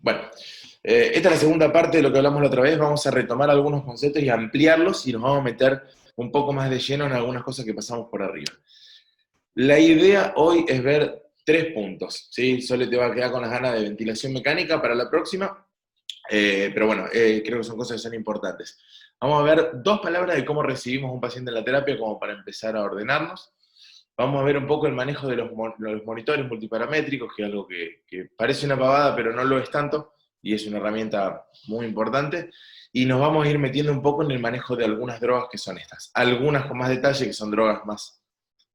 Bueno, esta es la segunda parte de lo que hablamos la otra vez. Vamos a retomar algunos conceptos y ampliarlos y nos vamos a meter un poco más de lleno en algunas cosas que pasamos por arriba. La idea hoy es ver 3 puntos, ¿sí? Solo te va a quedar con las ganas de ventilación mecánica para la próxima, pero bueno, creo que son cosas que son importantes. Vamos a ver 2 palabras de cómo recibimos un paciente en la terapia como para empezar a ordenarnos. Vamos a ver un poco el manejo de los monitores multiparamétricos, que es algo que parece una pavada, pero no lo es tanto, y es una herramienta muy importante. Y nos vamos a ir metiendo un poco en el manejo de algunas drogas que son estas. Algunas con más detalle, que son drogas más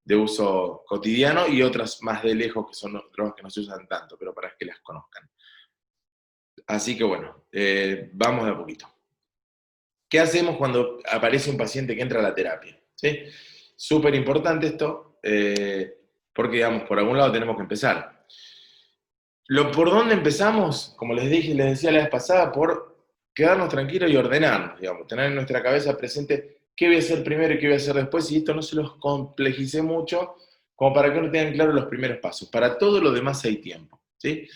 de uso cotidiano, y otras más de lejos, que son drogas que no se usan tanto, pero para que las conozcan. Así que bueno, vamos de a poquito. ¿Qué hacemos cuando aparece un paciente que entra a la terapia? ¿Sí? Súper importante esto, porque digamos, por algún lado tenemos que empezar. ¿Por dónde empezamos? Como les dije, les decía la vez pasada, por quedarnos tranquilos y ordenarnos, digamos, tener en nuestra cabeza presente qué voy a hacer primero y qué voy a hacer después, y esto no se los complejicé mucho, como para que no tengan claro los primeros pasos. Para todo lo demás hay tiempo, ¿sí?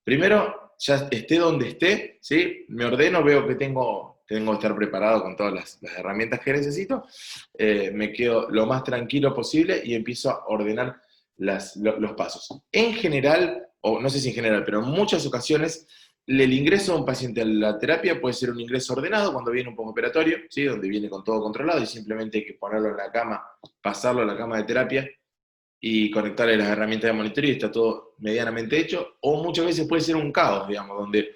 Primero, ya esté donde esté, ¿sí? Me ordeno, veo que tengo que estar preparado con todas las herramientas que necesito, me quedo lo más tranquilo posible y empiezo a ordenar los pasos. En general, o no sé si en general, pero en muchas ocasiones, el ingreso de un paciente a la terapia puede ser un ingreso ordenado cuando viene un postoperatorio, ¿sí? Donde viene con todo controlado y simplemente hay que ponerlo en la cama, pasarlo a la cama de terapia y conectarle las herramientas de monitoreo y está todo medianamente hecho, o muchas veces puede ser un caos, digamos, donde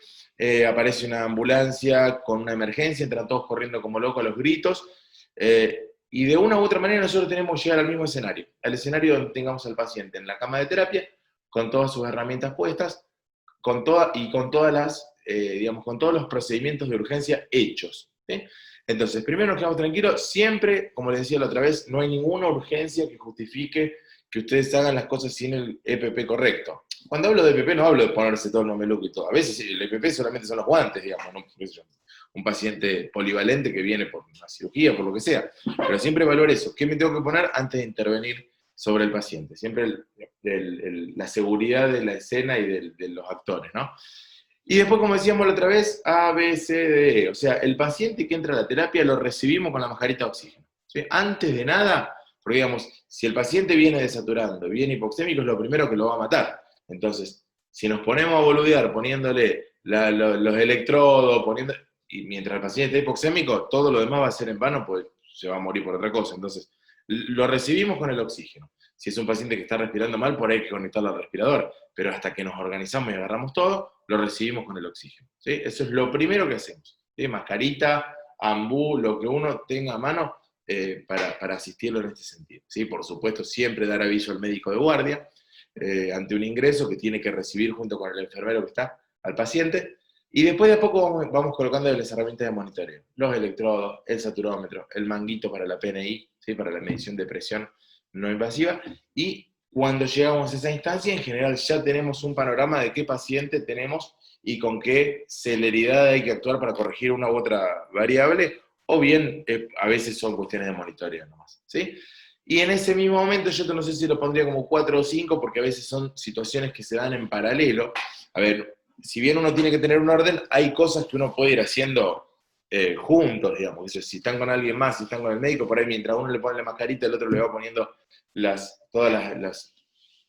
aparece una ambulancia con una emergencia, entran todos corriendo como locos a los gritos, y de una u otra manera nosotros tenemos que llegar al mismo escenario, al escenario donde tengamos al paciente en la cama de terapia, con todas sus herramientas puestas, con todas las, digamos, con todos los procedimientos de urgencia hechos, ¿sí? Entonces, primero nos quedamos tranquilos, siempre, como les decía la otra vez, no hay ninguna urgencia que justifique que ustedes hagan las cosas sin el EPP correcto. Cuando hablo de EPP no hablo de ponerse todo el mameluco y todo. A veces el EPP solamente son los guantes, digamos, ¿no? Un paciente polivalente que viene por una cirugía, por lo que sea. Pero siempre valoro eso. ¿Qué me tengo que poner antes de intervenir sobre el paciente? Siempre la seguridad de la escena y de los actores, ¿no? Y después, como decíamos la otra vez, A, B, C, D, E. O sea, el paciente que entra a la terapia lo recibimos con la mascarita de oxígeno, ¿sí? Antes de nada, porque digamos, si el paciente viene desaturando, viene hipoxémico, es lo primero que lo va a matar. Entonces, si nos ponemos a boludear poniéndole los electrodos, y mientras el paciente está hipoxémico, todo lo demás va a ser en vano, pues se va a morir por otra cosa. Entonces, lo recibimos con el oxígeno. Si es un paciente que está respirando mal, por ahí hay que conectarlo al respirador. Pero hasta que nos organizamos y agarramos todo, lo recibimos con el oxígeno, ¿sí? Eso es lo primero que hacemos, ¿sí? Mascarita, ambú, lo que uno tenga a mano para asistirlo en este sentido, ¿sí? Por supuesto, siempre dar aviso al médico de guardia ante un ingreso que tiene que recibir junto con el enfermero que está al paciente. Y después de a poco vamos colocando las herramientas de monitoreo, los electrodos, el saturómetro, el manguito para la PNI, ¿sí? Para la medición de presión no invasiva, y cuando llegamos a esa instancia, en general ya tenemos un panorama de qué paciente tenemos y con qué celeridad hay que actuar para corregir una u otra variable, o bien a veces son cuestiones de monitoreo nomás, ¿sí? Y en ese mismo momento yo no sé si lo pondría como 4 o 5, porque a veces son situaciones que se dan en paralelo. A ver, si bien uno tiene que tener un orden, hay cosas que uno puede ir haciendo juntos, digamos. Si están con alguien más, si están con el médico, por ahí mientras uno le pone la mascarita, el otro le va poniendo todas las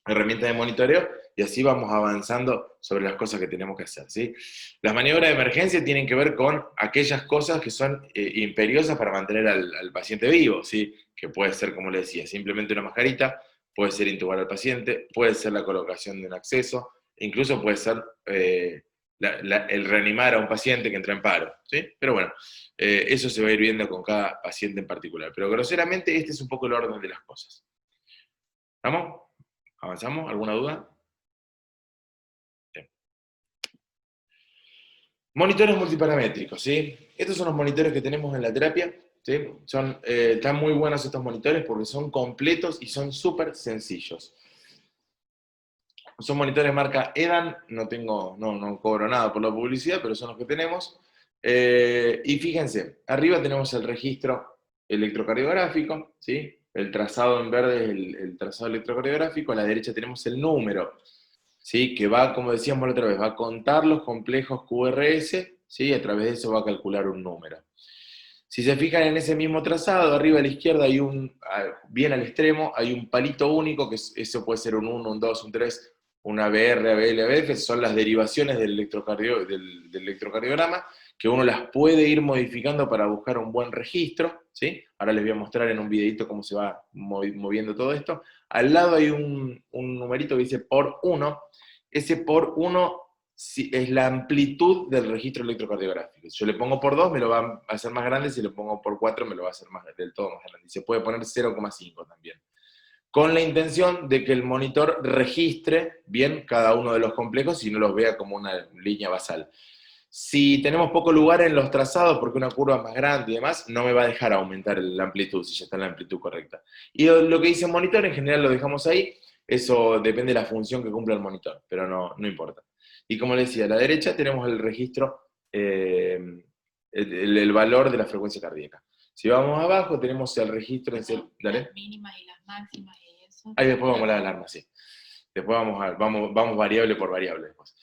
herramientas de monitoreo, y así vamos avanzando sobre las cosas que tenemos que hacer, ¿sí? Las maniobras de emergencia tienen que ver con aquellas cosas que son imperiosas para mantener al paciente vivo, ¿sí? Que puede ser, como le decía, simplemente una mascarita, puede ser intubar al paciente, puede ser la colocación de un acceso, incluso puede ser el reanimar a un paciente que entra en paro, ¿sí? Pero bueno, eso se va a ir viendo con cada paciente en particular. Pero groseramente este es un poco el orden de las cosas. ¿Vamos? ¿Avanzamos? ¿Alguna duda? Bien. Monitores multiparamétricos, ¿sí? Estos son los monitores que tenemos en la terapia, ¿sí? Están muy buenos estos monitores porque son completos y son súper sencillos. Son monitores marca EDAN, no cobro nada por la publicidad, pero son los que tenemos. Y fíjense, arriba tenemos el registro electrocardiográfico, ¿sí? El trazado en verde es el trazado electrocardiográfico, a la derecha tenemos el número ¿sí? Que va, como decíamos la otra vez, va a contar los complejos QRS, ¿sí? A través de eso va a calcular un número. Si se fijan en ese mismo trazado, arriba a la izquierda hay bien al extremo, hay un palito único, que eso puede ser un 1, un 2, un 3, una BR, ABL, ABF, son las derivaciones del electrocardiograma, que uno las puede ir modificando para buscar un buen registro, ¿sí? Ahora les voy a mostrar en un videito cómo se va moviendo todo esto. Al lado hay un numerito que dice por 1, ese por 1 es la amplitud del registro electrocardiográfico. Si yo le pongo por 2, me lo va a hacer más grande, si le pongo por 4, me lo va a hacer del todo más grande. Y se puede poner 0,5 también. Con la intención de que el monitor registre bien cada uno de los complejos y no los vea como una línea basal. Si tenemos poco lugar en los trazados, porque una curva es más grande y demás, no me va a dejar aumentar la amplitud, si ya está en la amplitud correcta. Y lo que dice el monitor, en general lo dejamos ahí, eso depende de la función que cumpla el monitor, pero no importa. Y como les decía, a la derecha tenemos el registro, el valor de la frecuencia cardíaca. Si vamos abajo, tenemos el registro en las mínimas y las máximas y eso. Ahí después vamos a la alarma, sí. Después vamos variable por variable después.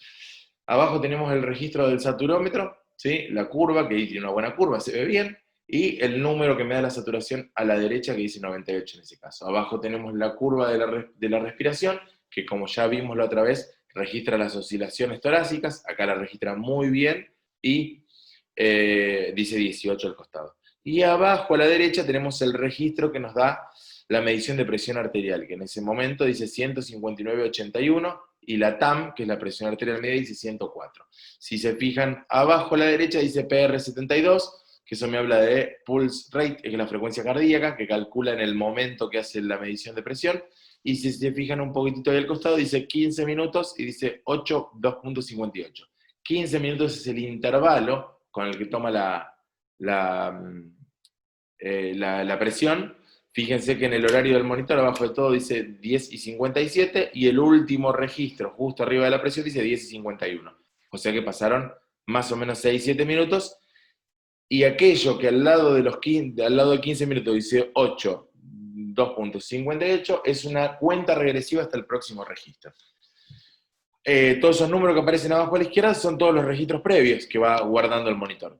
Abajo tenemos el registro del saturómetro, ¿sí? La curva, que ahí tiene una buena curva, se ve bien, y el número que me da la saturación a la derecha, que dice 98 en ese caso. Abajo tenemos la curva de la respiración, que como ya vimos la otra vez, registra las oscilaciones torácicas, acá la registra muy bien, y dice 18 al costado. Y abajo a la derecha tenemos el registro que nos da la medición de presión arterial, que en ese momento dice 159,81, y la TAM, que es la presión arterial media, dice 104. Si se fijan, abajo a la derecha dice PR72, que eso me habla de pulse rate, que es la frecuencia cardíaca, que calcula en el momento que hace la medición de presión, y si se fijan un poquitito ahí al costado, dice 15 minutos y dice 2,58. 15 minutos es el intervalo con el que toma la presión. Fíjense que en el horario del monitor, abajo de todo, dice 10:57, y el último registro, justo arriba de la presión, dice 10:51. O sea que pasaron más o menos 6-7 minutos, y aquello que al lado de 15 minutos dice 8, 2,58, es una cuenta regresiva hasta el próximo registro. Todos esos números que aparecen abajo a la izquierda son todos los registros previos que va guardando el monitor.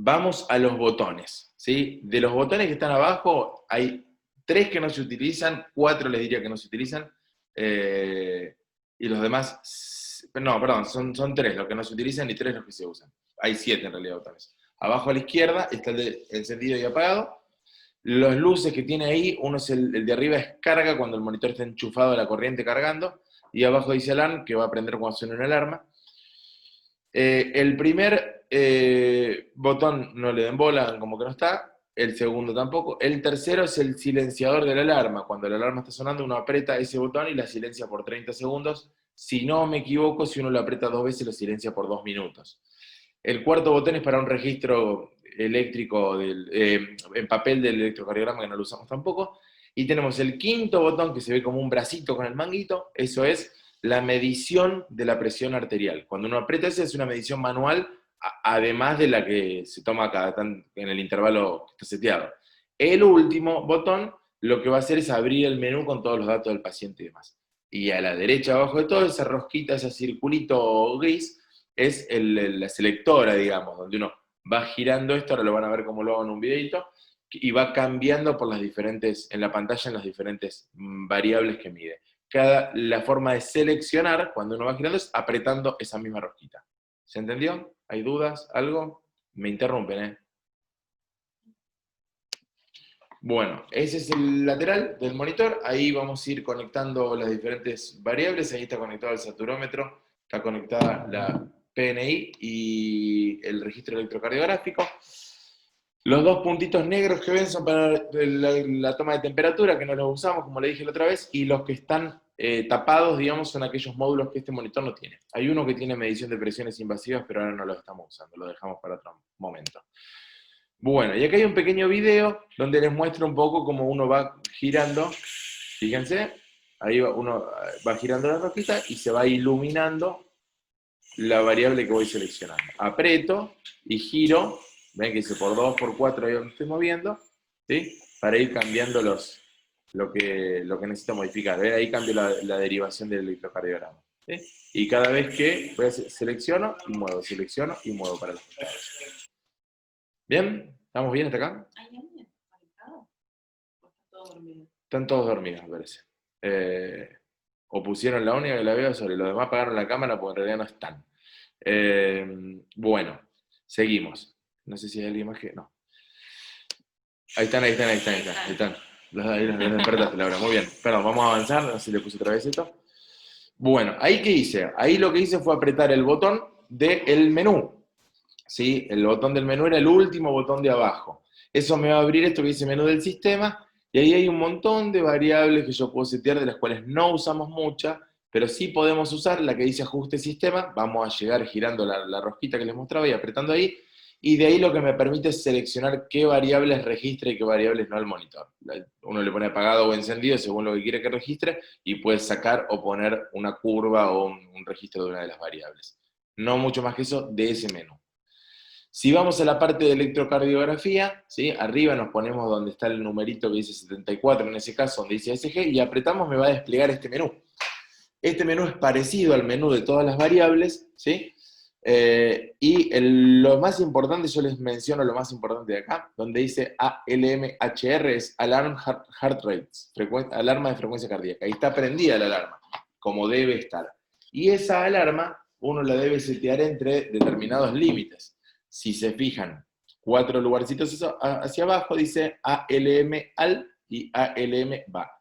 Vamos a los botones, ¿sí? De los botones que están abajo, hay 3 que no se utilizan, 4 les diría que no se utilizan, y los demás, no, perdón, son 3 los que no se utilizan y 3 los que se usan. Hay 7 en realidad botones. Abajo a la izquierda está el de encendido y apagado. Los luces que tiene ahí, uno es el de arriba, es carga cuando el monitor está enchufado a la corriente cargando, y abajo dice alarm, que va a prender cuando suene una alarma. El primer botón no le den bola, como que no está. El segundo tampoco. El tercero es el silenciador de la alarma. Cuando la alarma está sonando, uno aprieta ese botón y la silencia por 30 segundos. Si no me equivoco, si uno lo aprieta 2 veces, lo silencia por 2 minutos. El cuarto botón es para un registro eléctrico en papel del electrocardiograma, que no lo usamos tampoco. Y tenemos el quinto botón, que se ve como un bracito con el manguito. Eso es la medición de la presión arterial. Cuando uno aprieta ese, es una medición manual, además de la que se toma en el intervalo que está seteado. El último botón lo que va a hacer es abrir el menú con todos los datos del paciente y demás. Y a la derecha, abajo de todo, esa rosquita, ese circulito gris, es la selectora, digamos, donde uno va girando esto, ahora lo van a ver cómo lo hago en un videito, y va cambiando en la pantalla, en las diferentes variables que mide. La forma de seleccionar, cuando uno va girando, es apretando esa misma rosquita. ¿Se entendió? ¿Hay dudas? ¿Algo? Me interrumpen, ¿eh? Bueno, ese es el lateral del monitor. Ahí vamos a ir conectando las diferentes variables. Ahí está conectado el saturómetro, está conectada la PNI y el registro electrocardiográfico. Los 2 puntitos negros que ven son para la toma de temperatura, que no los usamos, como le dije la otra vez, y los que están tapados, digamos, son aquellos módulos que este monitor no tiene. Hay uno que tiene medición de presiones invasivas, pero ahora no lo estamos usando, lo dejamos para otro momento. Bueno, y acá hay un pequeño video donde les muestro un poco cómo uno va girando. Fíjense, ahí uno va girando la rosquita y se va iluminando la variable que voy seleccionando. Aprieto y giro. Ven que dice por 2, por 4, ahí donde estoy moviendo, ¿sí? Para ir cambiando lo que necesito modificar. ¿Ve? Ahí cambio la derivación del electrocardiograma. ¿Sí? Y cada vez que selecciono y muevo para los costados. ¿Bien? ¿Estamos bien hasta acá? ¿Hay alguien conectado? ¿O está todo dormido? Están todos dormidos, me parece. O pusieron la única que la veo sobre los demás, apagaron la cámara porque en realidad no están. Bueno, seguimos. No sé si hay alguien más que... No. Ahí están. Los despertaste, Laura. Muy bien. Perdón, vamos a avanzar. No sé si le puse otra vez esto. Bueno, ¿ahí qué hice? Ahí lo que hice fue apretar el botón del menú. ¿Sí? El botón del menú era el último botón de abajo. Eso me va a abrir esto que dice menú del sistema, y ahí hay un montón de variables que yo puedo setear, de las cuales no usamos muchas, pero sí podemos usar la que dice ajuste sistema. Vamos a llegar girando la rosquita que les mostraba y apretando ahí, y de ahí lo que me permite es seleccionar qué variables registra y qué variables no al monitor. Uno le pone apagado o encendido según lo que quiere que registre, y puede sacar o poner una curva o un registro de una de las variables. No mucho más que eso de ese menú. Si vamos a la parte de electrocardiografía, ¿sí? Arriba nos ponemos donde está el numerito que dice 74, en ese caso donde dice SG, y apretamos, me va a desplegar este menú. Este menú es parecido al menú de todas las variables, ¿sí? Lo más importante, yo les menciono lo más importante de acá, donde dice ALMHR, es Alarm Heart Rates, alarma de frecuencia cardíaca. Ahí está prendida la alarma, como debe estar. Y esa alarma uno la debe setear entre determinados límites. Si se fijan, 4 lugarcitos hacia abajo dice ALM al y ALM va.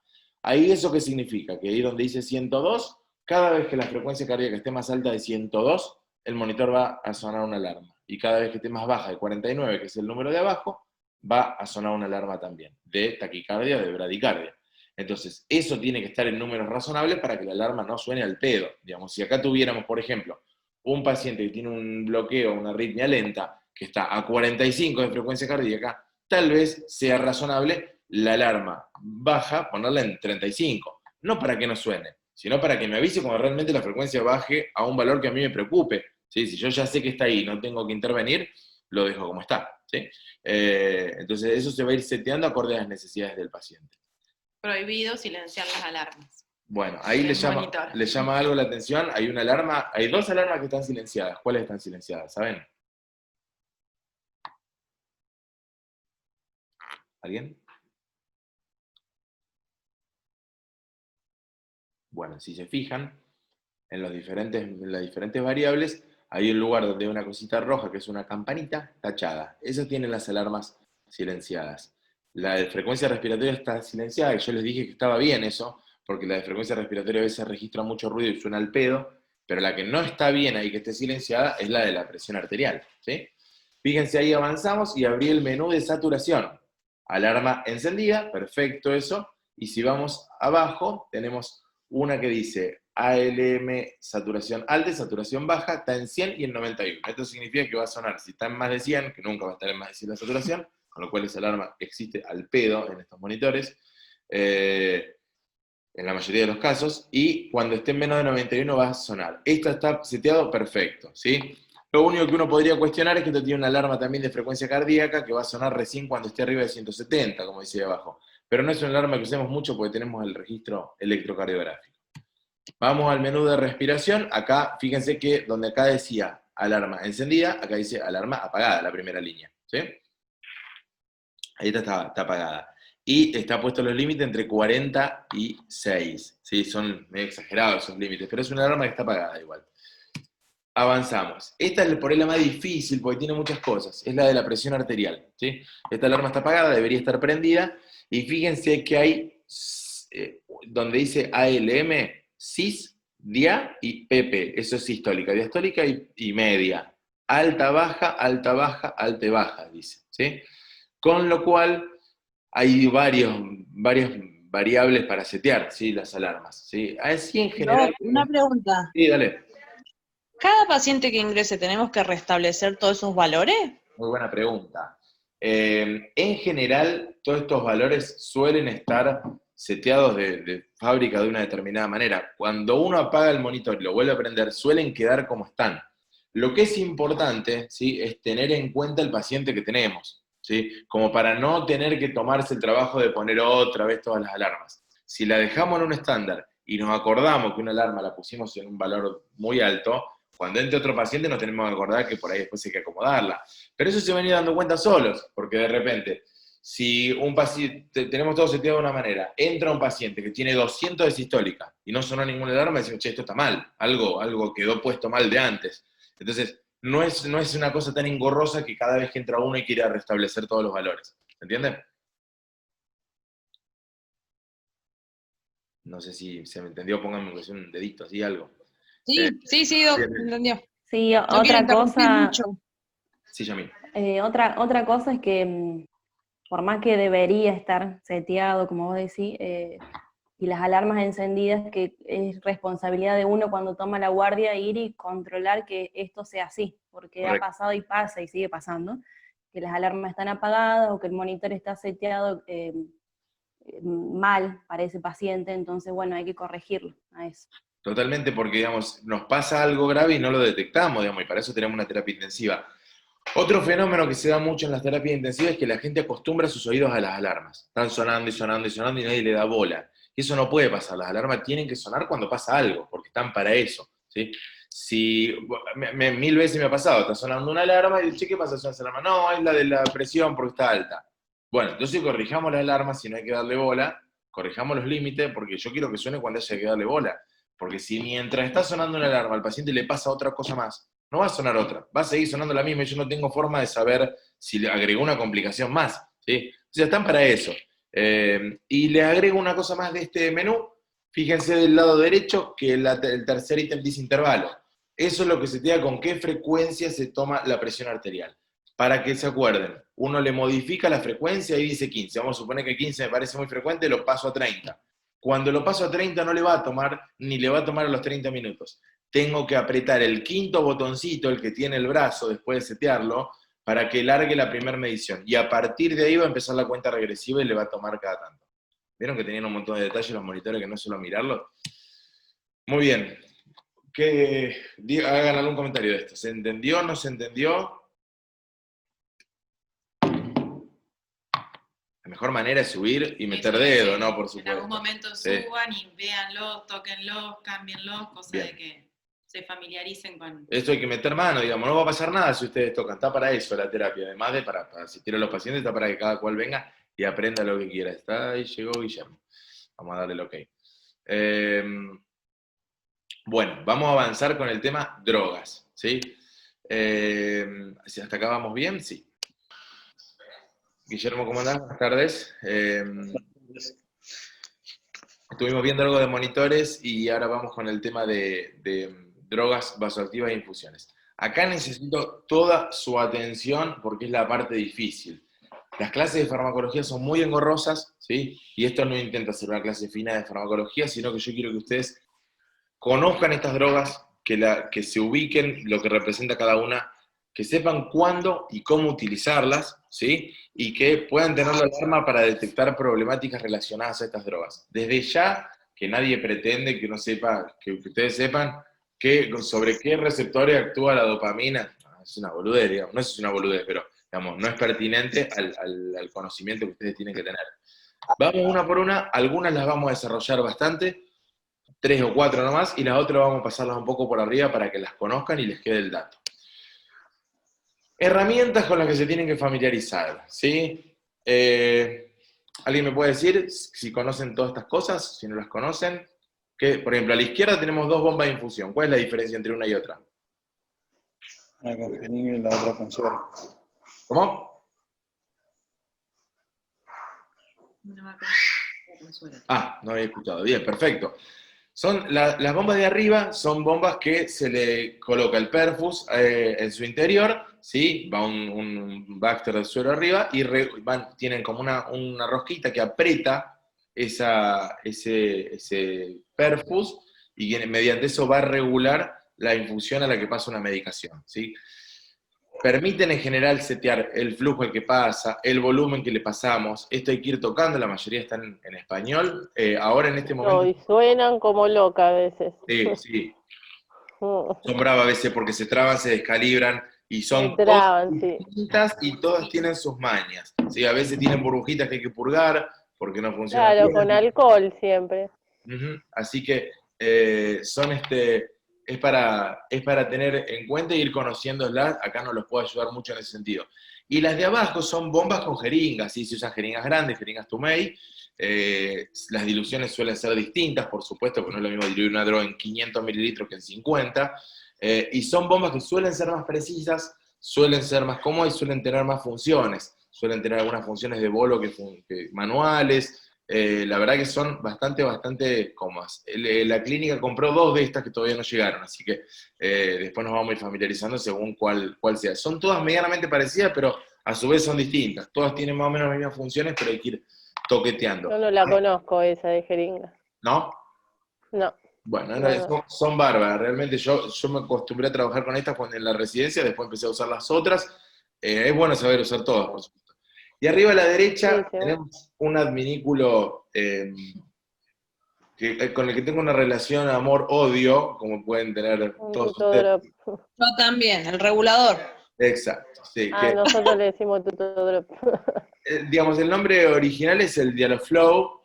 Ahí, ¿eso qué significa? Que ahí donde dice 102, cada vez que la frecuencia cardíaca esté más alta de 102, el monitor va a sonar una alarma. Y cada vez que esté más baja de 49, que es el número de abajo, va a sonar una alarma también, de taquicardia, de bradicardia. Entonces, eso tiene que estar en números razonables para que la alarma no suene al pedo. Digamos, si acá tuviéramos, por ejemplo, un paciente que tiene un bloqueo, una arritmia lenta, que está a 45 de frecuencia cardíaca, tal vez sea razonable la alarma baja, ponerla en 35. No para que no suene, sino para que me avise cuando realmente la frecuencia baje a un valor que a mí me preocupe. ¿Sí? Si yo ya sé que está ahí y no tengo que intervenir, lo dejo como está. ¿Sí? Entonces eso se va a ir seteando acorde a las necesidades del paciente. Prohibido silenciar las alarmas. Bueno, ahí le llama algo la atención. Hay una alarma, hay 2 alarmas que están silenciadas. ¿Cuáles están silenciadas? ¿Saben? ¿Alguien? Bueno, si se fijan, en las diferentes variables, hay un lugar donde hay una cosita roja que es una campanita tachada. Esas tienen las alarmas silenciadas. La de frecuencia respiratoria está silenciada, y yo les dije que estaba bien eso, porque la de frecuencia respiratoria a veces registra mucho ruido y suena al pedo, pero la que no está bien ahí que esté silenciada es la de la presión arterial. ¿Sí? Fíjense, ahí avanzamos y abrí el menú de saturación. Alarma encendida, perfecto eso. Y si vamos abajo, tenemos una que dice ALM saturación alta y saturación baja, está en 100 y en 91. Esto significa que va a sonar, si está en más de 100, que nunca va a estar en más de 100 la saturación, con lo cual esa alarma existe al pedo en estos monitores, en la mayoría de los casos, y cuando esté en menos de 91 va a sonar. Esto está seteado perfecto, ¿sí? Lo único que uno podría cuestionar es que esto tiene una alarma también de frecuencia cardíaca que va a sonar recién cuando esté arriba de 170, como dice abajo. Pero no es una alarma que usemos mucho porque tenemos el registro electrocardiográfico. Vamos al menú de respiración. Acá, fíjense que donde acá decía alarma encendida, acá dice alarma apagada, la primera línea. ¿Sí? Ahí está apagada. Y está puesto los límites entre 40 y 6. ¿Sí? Son medio exagerados esos límites, pero es una alarma que está apagada igual. Avanzamos. Esta es por ahí la más difícil porque tiene muchas cosas. Es la de la presión arterial. ¿Sí? Esta alarma está apagada, debería estar prendida. Y fíjense que hay, donde dice ALM, CIS, DIA y PP. Eso es sistólica, diastólica y media. Alta, baja, alta, baja, alta, baja, dice. ¿Sí? Con lo cual hay varias variables para setear, ¿sí? Las alarmas. ¿Sí? Así en general. Una pregunta. Sí, dale. ¿Cada paciente que ingrese tenemos que restablecer todos esos valores? Muy buena pregunta. En general, todos estos valores suelen estar seteados de fábrica de una determinada manera. Cuando uno apaga el monitor y lo vuelve a prender, suelen quedar como están. Lo que es importante, ¿sí? Es tener en cuenta el paciente que tenemos. ¿sí? Como para no tener que tomarse el trabajo de poner otra vez todas las alarmas. Si la dejamos en un estándar y nos acordamos que una alarma la pusimos en un valor muy alto, cuando entre otro paciente nos tenemos que acordar que por ahí después hay que acomodarla. Pero eso se van a ir dando cuenta solos, porque de repente, si un paciente, tenemos todo seteado de una manera, entra un paciente que tiene 200 de sistólica y no sonó ninguna alarma, decimos, che, esto está mal, algo quedó puesto mal de antes. Entonces, no es una cosa tan engorrosa que cada vez que entra uno hay que ir a restablecer todos los valores. ¿Se entiende? No sé si se me entendió, pónganme un dedito, así algo. Sí, Doc, Bien, bien. entendió. Sí, No quiero otra interrumpir cosa, mucho. Sí, Yami. otra cosa es que por más que debería estar seteado, como vos decís, y las alarmas encendidas, que es responsabilidad de uno cuando toma la guardia ir y controlar que esto sea así, porque Correcto. ha pasado y pasa y sigue pasando, que las alarmas están apagadas o que el monitor está seteado mal para ese paciente, entonces bueno, hay que corregirlo a eso. Totalmente, porque digamos, nos pasa algo grave y no lo detectamos, digamos, y para eso tenemos una terapia intensiva. Otro fenómeno que se da mucho en las terapias intensivas es que la gente acostumbra sus oídos a las alarmas. Están sonando y sonando y sonando y nadie le da bola. Y eso no puede pasar. Las alarmas tienen que sonar cuando pasa algo, porque están para eso, ¿sí? Si, mil veces me ha pasado, está sonando una alarma y dice, che, ¿qué pasa con esa alarma? No, es la de la presión porque está alta. Bueno, entonces corrijamos las alarmas si no hay que darle bola, corrijamos los límites, porque yo quiero que suene cuando haya que darle bola. Porque si mientras está sonando una alarma al paciente le pasa otra cosa más, no va a sonar otra, va a seguir sonando la misma y yo no tengo forma de saber si le agregó una complicación más, ¿sí? O sea, están para eso. Y les agrego una cosa más de este menú, fíjense del lado derecho que el tercer ítem dice intervalo. Eso es lo que se te da con qué frecuencia se toma la presión arterial. Para que se acuerden, uno le modifica la frecuencia y dice 15. Vamos a suponer que 15 me parece muy frecuente, lo paso a 30. Cuando lo paso a 30 no le va a tomar, ni le va a tomar a los 30 minutos. Tengo que apretar el quinto botoncito, el que tiene el brazo, después de setearlo, para que largue la primera medición. Y a partir de ahí va a empezar la cuenta regresiva y le va a tomar cada tanto. ¿Vieron que tenían un montón de detalles los monitores que no es solo mirarlos? Muy bien. Hagan algún comentario de esto. ¿Se entendió? ¿No se entendió? La mejor manera es subir y meter dedo, ¿no? Por supuesto. En algún momento Sí. suban y véanlos, tóquenlos, cámbienlos, cosa Bien. de que se familiaricen con... Esto hay que meter mano, digamos, no va a pasar nada si ustedes tocan, está para eso la terapia, además de para asistir a los pacientes, está para que cada cual venga y aprenda lo que quiera. Está ahí, llegó Guillermo. Vamos a darle el ok. Bueno, vamos a avanzar con el tema drogas, ¿sí? Si hasta acá vamos bien, sí. Guillermo, ¿cómo andás? Buenas tardes. Estuvimos viendo algo de monitores y ahora vamos con el tema de drogas vasoactivas e infusiones. Acá necesito toda su atención porque es la parte difícil. Las clases de farmacología son muy engorrosas, ¿sí? Y esto no intenta ser una clase fina de farmacología, sino que yo quiero que ustedes conozcan estas drogas, que se ubiquen lo que representa cada una, que sepan cuándo y cómo utilizarlas, ¿sí? Y que puedan tener la alarma para detectar problemáticas relacionadas a estas drogas. Desde ya, que nadie pretende que no sepa, que ustedes sepan sobre qué receptores actúa la dopamina. Es una boludez, digamos, no es una boludez, pero digamos, no es pertinente al conocimiento que ustedes tienen que tener. Vamos una por una, algunas las vamos a desarrollar bastante, 3 o 4 nomás, y las otras vamos a pasarlas un poco por arriba para que las conozcan y les quede el dato. Herramientas con las que se tienen que familiarizar, ¿sí? ¿Alguien me puede decir si conocen todas estas cosas? Si no las conocen. Por ejemplo, a la izquierda tenemos 2 bombas de infusión. ¿Cuál es la diferencia entre una y otra? Una con jeringa y la otra con suero. ¿Cómo? No me acuerdo. No había escuchado. Bien, perfecto. Las bombas de arriba son bombas que se le coloca el perfus en su interior, ¿sí? Va un Baxter del suero arriba y tienen como una rosquita que aprieta ese perfus y mediante eso va a regular la infusión a la que pasa una medicación, ¿sí? Permiten en general setear el flujo al que pasa, el volumen que le pasamos. Esto hay que ir tocando, la mayoría están en español. Ahora en este momento... No, y suenan como loca a veces. Sí. Son bravas a veces porque se traban, se descalibran, Y son Entraban, todas sí. distintas y todas tienen sus mañas. ¿Sí? A veces tienen burbujitas que hay que purgar porque no funcionan Claro, bien. con alcohol siempre. Ujú. Así que son es para tener en cuenta e ir conociéndolas. Acá nos los puedo ayudar mucho en ese sentido. Y las de abajo son bombas con jeringas, ¿sí? Se usan jeringas grandes, jeringas Toumey. Las diluciones suelen ser distintas, por supuesto, porque no es lo mismo diluir una droga en 500 mililitros que en 50. Y son bombas que suelen ser más precisas, suelen ser más cómodas y suelen tener más funciones. Suelen tener algunas funciones de bolo que manuales. La verdad que son bastante cómodas. La clínica compró 2 de estas que todavía no llegaron, así que después nos vamos a ir familiarizando según cuál sea. Son todas medianamente parecidas, pero a su vez son distintas. Todas tienen más o menos las mismas funciones, pero hay que ir toqueteando. Yo no la conozco esa de jeringa. ¿No? No, Bueno, no, no. son bárbaras. Realmente yo me acostumbré a trabajar con estas cuando en la residencia, después empecé a usar las otras. Es bueno saber usar todas, por supuesto. Y arriba a la derecha Sí, sí. tenemos un adminículo con el que tengo una relación amor-odio, como pueden tener Un todos ustedes. tutodrop. Yo también, el regulador. Exacto, sí. Ah, nosotros le decimos tutodrop. Digamos, el nombre original es el Dialoflow,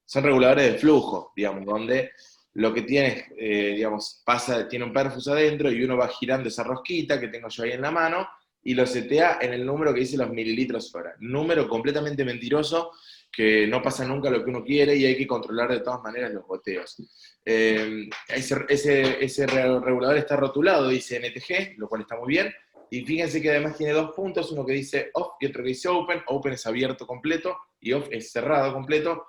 son reguladores de flujo, digamos, donde lo que tiene, digamos, tiene un perfus adentro y uno va girando esa rosquita que tengo yo ahí en la mano y lo setea en el número que dice los mililitros hora. Número completamente mentiroso, que no pasa nunca lo que uno quiere y hay que controlar de todas maneras los goteos. Ese regulador está rotulado, dice NTG, lo cual está muy bien. Y fíjense que además tiene 2 puntos, uno que dice off y otro que dice open. Open es abierto completo y off es cerrado completo.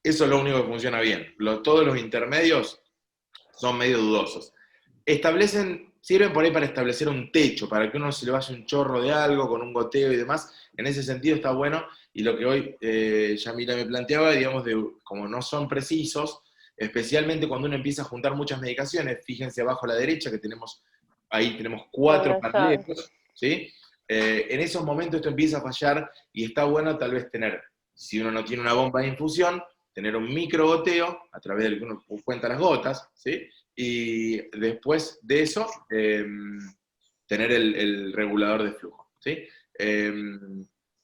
Eso es lo único que funciona bien. Todos los intermedios son medio dudosos. Sirven por ahí para establecer un techo, para que uno se le vaya un chorro de algo con un goteo y demás. En ese sentido está bueno. Y lo que hoy Yamila me planteaba, digamos, como no son precisos, especialmente cuando uno empieza a juntar muchas medicaciones, fíjense abajo a la derecha que ahí tenemos 4 Ahora paralelos, ¿sí? En esos momentos esto empieza a fallar y está bueno tal vez tener, si uno no tiene una bomba de infusión, tener un microgoteo a través del que uno cuenta las gotas, ¿sí? Y después de eso, tener el regulador de flujo, ¿sí?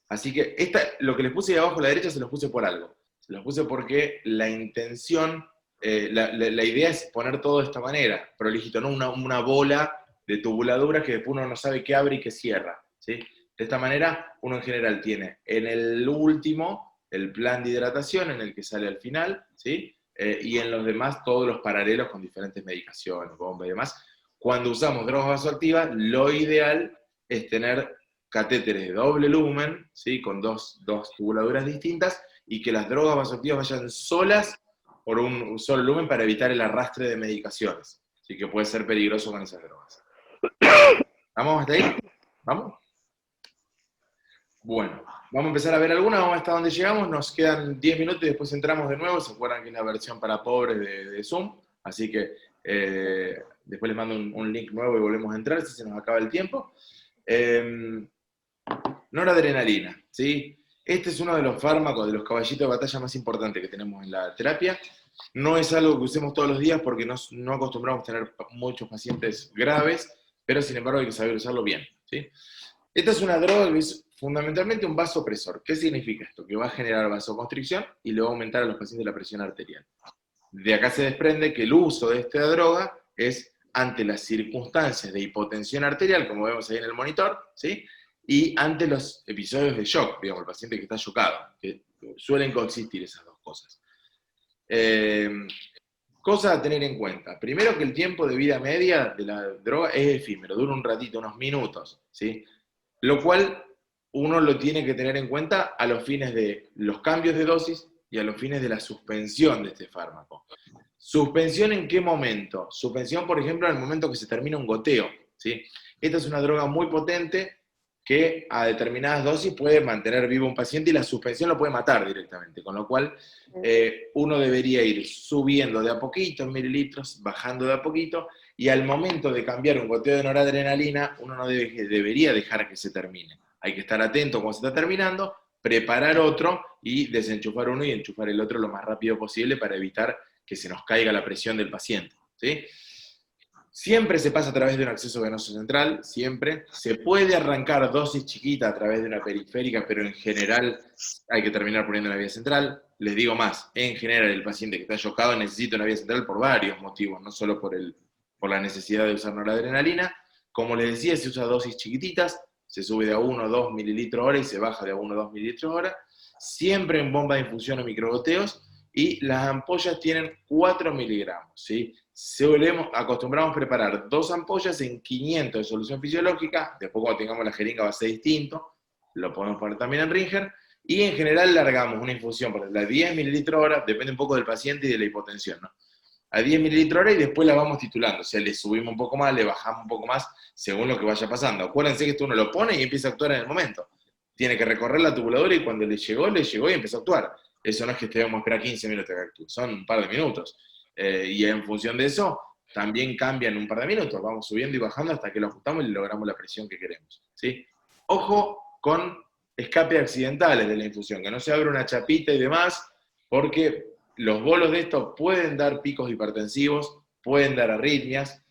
Así que lo que les puse ahí abajo a la derecha se los puse por algo. Se los puse porque la intención, la idea es poner todo de esta manera, prolijito, no una bola de tubuladuras que después uno no sabe qué abre y qué cierra, ¿sí? De esta manera, uno en general tiene en el último el plan de hidratación, en el que sale al final, ¿sí? Y en los demás todos los paralelos con diferentes medicaciones, bombas y demás. Cuando usamos drogas vasoactivas, lo ideal es tener catéteres de doble lumen, ¿sí? Con dos tubuladuras distintas, y que las drogas vasoactivas vayan solas por un solo lumen para evitar el arrastre de medicaciones. Así que puede ser peligroso con esas drogas. ¿Vamos hasta ahí? ¿Vamos? Bueno, vamos a empezar a ver algunas, vamos hasta donde llegamos, nos quedan 10 minutos y después entramos de nuevo. Se acuerdan que es la versión para pobres de Zoom, así que después les mando un link nuevo y volvemos a entrar si se nos acaba el tiempo. Noradrenalina, ¿sí? Este es uno de los fármacos, de los caballitos de batalla más importantes que tenemos en la terapia. No es algo que usemos todos los días porque no acostumbramos a tener muchos pacientes graves, pero sin embargo hay que saber usarlo bien, ¿sí? Esta es una droga que es fundamentalmente un vasopresor. ¿Qué significa esto? Que va a generar vasoconstricción y le va a aumentar a los pacientes la presión arterial. De acá se desprende que el uso de esta droga es ante las circunstancias de hipotensión arterial, como vemos ahí en el monitor, ¿sí? Y ante los episodios de shock, digamos, el paciente que está chocado, que suelen coexistir esas dos cosas. Cosas a tener en cuenta. Primero que el tiempo de vida media de la droga es efímero, dura un ratito, unos minutos, ¿sí? Lo cual uno lo tiene que tener en cuenta a los fines de los cambios de dosis y a los fines de la suspensión de este fármaco. ¿Suspensión en qué momento? Suspensión, por ejemplo, en el momento que se termina un goteo, ¿sí? Esta es una droga muy potente que a determinadas dosis puede mantener vivo un paciente y la suspensión lo puede matar directamente, con lo cual uno debería ir subiendo de a poquito en mililitros, bajando de a poquito, y al momento de cambiar un goteo de noradrenalina, uno no debería dejar que se termine. Hay que estar atento cuando se está terminando, preparar otro y desenchufar uno y enchufar el otro lo más rápido posible para evitar que se nos caiga la presión del paciente, ¿sí? Siempre se pasa a través de un acceso venoso central, siempre. Se puede arrancar dosis chiquita a través de una periférica, pero en general hay que terminar poniendo una vía central. Les digo más, en general el paciente que está chocado necesita una vía central por varios motivos, no solo por la necesidad de usar noradrenalina. Como les decía, se usa dosis chiquititas, se sube de a 1 o 2 mililitros hora y se baja de a 1 o 2 mililitros hora, siempre en bomba de infusión o microgoteos, y las ampollas tienen 4 miligramos, ¿sí? Acostumbramos preparar 2 ampollas en 500 de solución fisiológica, después cuando tengamos la jeringa va a ser distinto, lo podemos poner también en Ringer, y en general largamos una infusión por la 10 mililitros hora, depende un poco del paciente y de la hipotensión, ¿no? A 10 mililitros hora y después la vamos titulando, o sea, le subimos un poco más, le bajamos un poco más, según lo que vaya pasando. Acuérdense que esto uno lo pone y empieza a actuar en el momento. Tiene que recorrer la tubuladora y cuando le llegó y empezó a actuar. Eso no es que debemos esperar 15 minutos que actúe, son un par de minutos. Y en función de eso, también cambian un par de minutos, vamos subiendo y bajando hasta que lo ajustamos y logramos la presión que queremos, ¿sí? Ojo con escape accidentales de la infusión, que no se abra una chapita y demás, porque los bolos de esto pueden dar picos hipertensivos, pueden dar arritmias,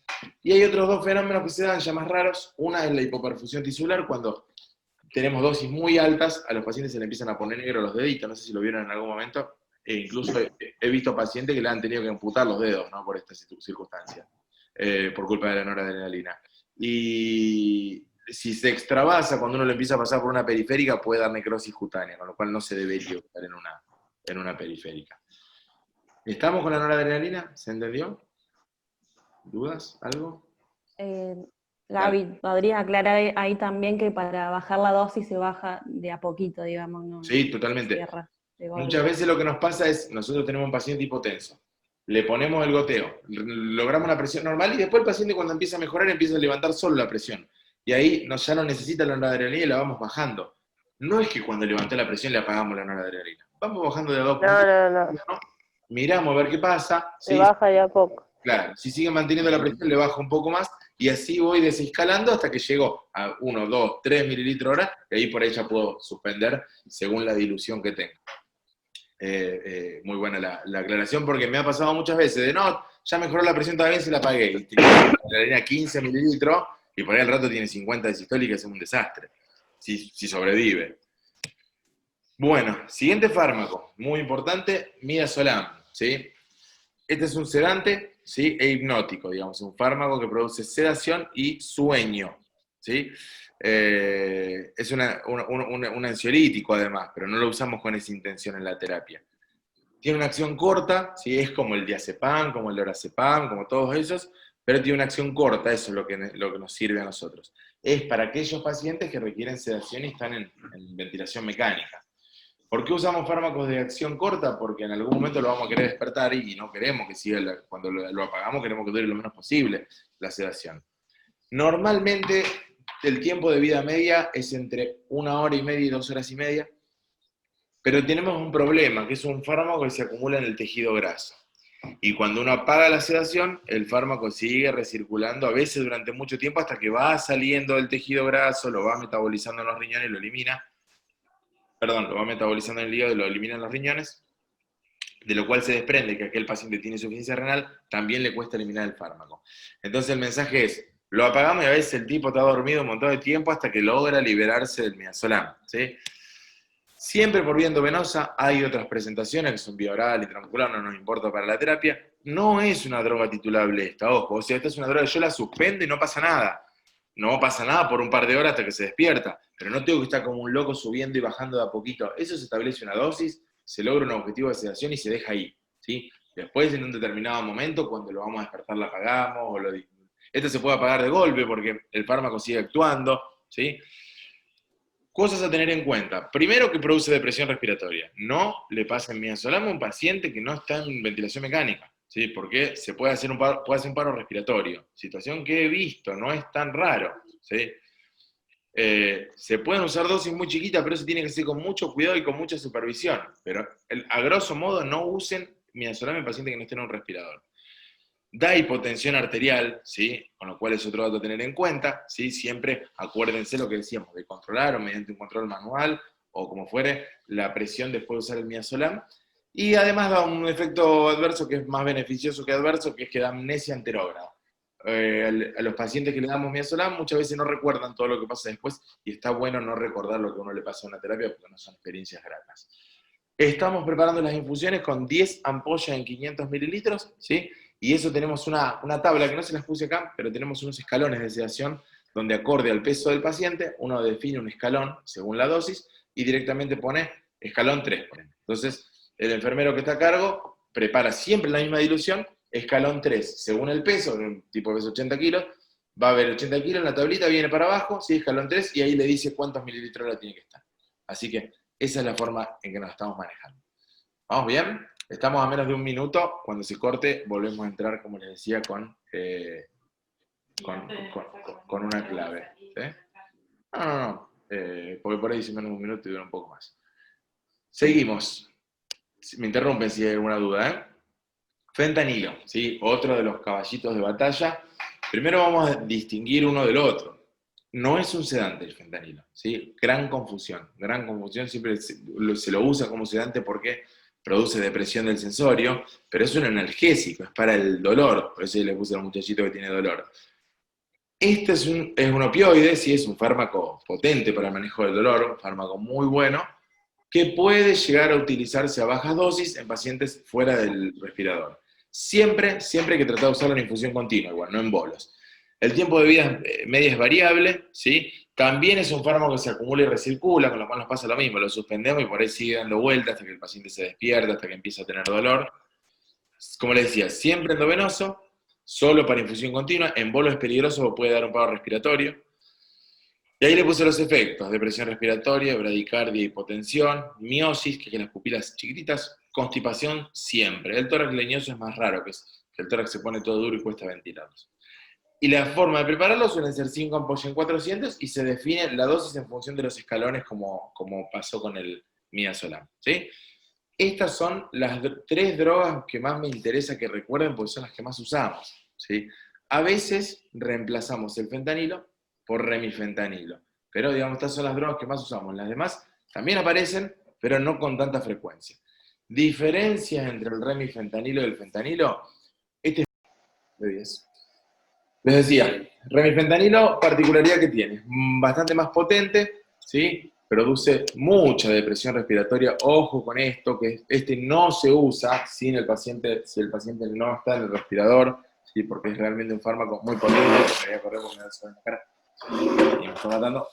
y hay otros dos fenómenos que se dan ya más raros. Una es la hipoperfusión tisular, cuando tenemos dosis muy altas, a los pacientes se le empiezan a poner negro los deditos, no sé si lo vieron en algún momento, e incluso he visto pacientes que le han tenido que amputar los dedos, ¿no? Por esta circunstancia, por culpa de la noradrenalina. Y si se extravasa cuando uno lo empieza a pasar por una periférica, puede dar necrosis cutánea, con lo cual no se debería usar en una periférica. ¿Estamos con la noradrenalina? ¿Se entendió? ¿Dudas? ¿Algo? Gaby, ¿podrías aclarar ahí también que para bajar la dosis se baja de a poquito, digamos? No, Sí, totalmente. cierra de golpe? Muchas veces lo que nos pasa es, nosotros tenemos un paciente hipotenso, le ponemos el goteo, logramos una presión normal y después el paciente cuando empieza a mejorar empieza a levantar solo la presión. Y ahí ya no necesita la noradrenalina y la vamos bajando. No es que cuando levantó la presión le apagamos la noradrenalina. Vamos bajando de a 2 puntos. No. Miramos a ver qué pasa. Se ¿sí? baja de a poco. Claro, si sigue manteniendo la presión le bajo un poco más y así voy desescalando hasta que llego a 1, 2, 3 mililitros hora y ahí por ahí ya puedo suspender según la dilución que tenga. Muy buena la aclaración porque me ha pasado muchas veces de no, ya mejoró la presión, todavía se la apagué. Y tenía 15 mililitros y por ahí al rato tiene 50 de sistólica, es un desastre. Si sobrevive. Bueno, siguiente fármaco, muy importante, midazolam, ¿sí? Este es un sedante, ¿sí? E hipnótico, digamos, un fármaco que produce sedación y sueño, ¿sí? Es un ansiolítico además, pero no lo usamos con esa intención en la terapia. Tiene una acción corta, ¿sí? Es como el diazepam, como el lorazepam, como todos esos, pero tiene una acción corta, eso es lo que nos sirve a nosotros. Es para aquellos pacientes que requieren sedación y están en ventilación mecánica. ¿Por qué usamos fármacos de acción corta? Porque en algún momento lo vamos a querer despertar y no queremos que siga, cuando lo apagamos queremos que dure lo menos posible la sedación. Normalmente el tiempo de vida media es entre 1 hora y media y 2 horas y media, pero tenemos un problema, que es un fármaco que se acumula en el tejido graso. Y cuando uno apaga la sedación, el fármaco sigue recirculando, a veces durante mucho tiempo, hasta que va saliendo del tejido graso, lo va metabolizando en los riñones y lo elimina. Perdón, lo va metabolizando en el hígado y lo elimina en los riñones, de lo cual se desprende que aquel paciente tiene insuficiencia renal, también le cuesta eliminar el fármaco. Entonces el mensaje es, lo apagamos y a veces el tipo está dormido un montón de tiempo hasta que logra liberarse del midazolam, ¿sí? Siempre por vía endovenosa, hay otras presentaciones que son vía oral y transmuscular, no nos importa para la terapia. No es una droga titulable esta, ojo, o sea, esta es una droga que yo la suspendo y no pasa nada. No pasa nada por un par de horas hasta que se despierta, pero no tengo que estar como un loco subiendo y bajando de a poquito. Eso se establece una dosis, se logra un objetivo de sedación y se deja ahí, ¿sí? Después, en un determinado momento, cuando lo vamos a despertar, la apagamos. Este se puede apagar de golpe porque el fármaco sigue actuando, ¿sí? Cosas a tener en cuenta. Primero, que produce depresión respiratoria. No le pasen midazolam a un paciente que no está en ventilación mecánica, ¿sí? Porque se puede hacer un paro respiratorio. Situación que he visto, no es tan raro, ¿sí? Se pueden usar dosis muy chiquitas, pero eso tiene que ser con mucho cuidado y con mucha supervisión. Pero a grosso modo no usen midazolam en pacientes que no estén en un respirador. Da hipotensión arterial, ¿sí? Con lo cual es otro dato a tener en cuenta, ¿sí? Siempre acuérdense lo que decíamos, de controlar o mediante un control manual o como fuere, la presión después de usar el midazolam. Y además da un efecto adverso que es más beneficioso que adverso, que es que da amnesia anterógrada. a los pacientes que le damos midazolam muchas veces no recuerdan todo lo que pasa después, y está bueno no recordar lo que a uno le pasa en una terapia porque no son experiencias gratas. Estamos preparando las infusiones con 10 ampollas en 500 mililitros, ¿sí? Y eso tenemos una tabla que no se las puse acá, pero tenemos unos escalones de sedación donde acorde al peso del paciente, uno define un escalón según la dosis y directamente pone escalón 3. Entonces, el enfermero que está a cargo prepara siempre la misma dilución, escalón 3, según el peso, un tipo de peso 80 kilos, va a haber 80 kilos en la tablita, viene para abajo, ¿sí? Escalón 3, y ahí le dice cuántos mililitros hora tiene que estar. Así que esa es la forma en que nos estamos manejando. ¿Vamos bien? Estamos a menos de un minuto. Cuando se corte, volvemos a entrar, como les decía, con una clave. ¿Sí? No. Porque por ahí dice menos de un minuto y dura un poco más. Seguimos. Me interrumpen si hay alguna duda, ¿eh? Fentanilo, ¿sí? Otro de los caballitos de batalla. Primero vamos a distinguir uno del otro. No es un sedante el fentanilo, ¿sí? Gran confusión, siempre se lo usa como sedante porque produce depresión del sensorio, pero es un analgésico, es para el dolor, por eso le puse al muchachito que tiene dolor. Este es un opioide, sí, es un fármaco potente para el manejo del dolor, un fármaco muy bueno, que puede llegar a utilizarse a bajas dosis en pacientes fuera del respirador. Siempre hay que tratar de usarlo en infusión continua, igual, no en bolos. El tiempo de vida media es variable, ¿sí? También es un fármaco que se acumula y recircula, con lo cual nos pasa lo mismo, lo suspendemos y por ahí sigue dando vueltas hasta que el paciente se despierta, hasta que empieza a tener dolor. Como les decía, siempre endovenoso, solo para infusión continua, en bolos es peligroso o puede dar un paro respiratorio. Y ahí le puse los efectos: depresión respiratoria, bradicardia, hipotensión, miosis, que es las pupilas chiquititas, constipación siempre. El tórax leñoso es más raro, que el tórax se pone todo duro y cuesta ventilarlos. Y la forma de prepararlo suelen ser 5 ampollas en 400 y se define la dosis en función de los escalones como pasó con el midazolam, ¿sí? Estas son las 3 drogas que más me interesa que recuerden porque son las que más usamos, ¿sí? A veces reemplazamos el fentanilo por remifentanilo, pero digamos, estas son las drogas que más usamos. Las demás también aparecen, pero no con tanta frecuencia. Diferencias entre el remifentanilo y el fentanilo. Este es de 10. Les decía, remifentanilo, particularidad que tiene, bastante más potente, ¿sí? Produce mucha depresión respiratoria. Ojo con esto, que este no se usa si el paciente no está en el respirador, ¿sí? Porque es realmente un fármaco muy potente. Me voy a correr porque me da el sol en la cara y me está matando.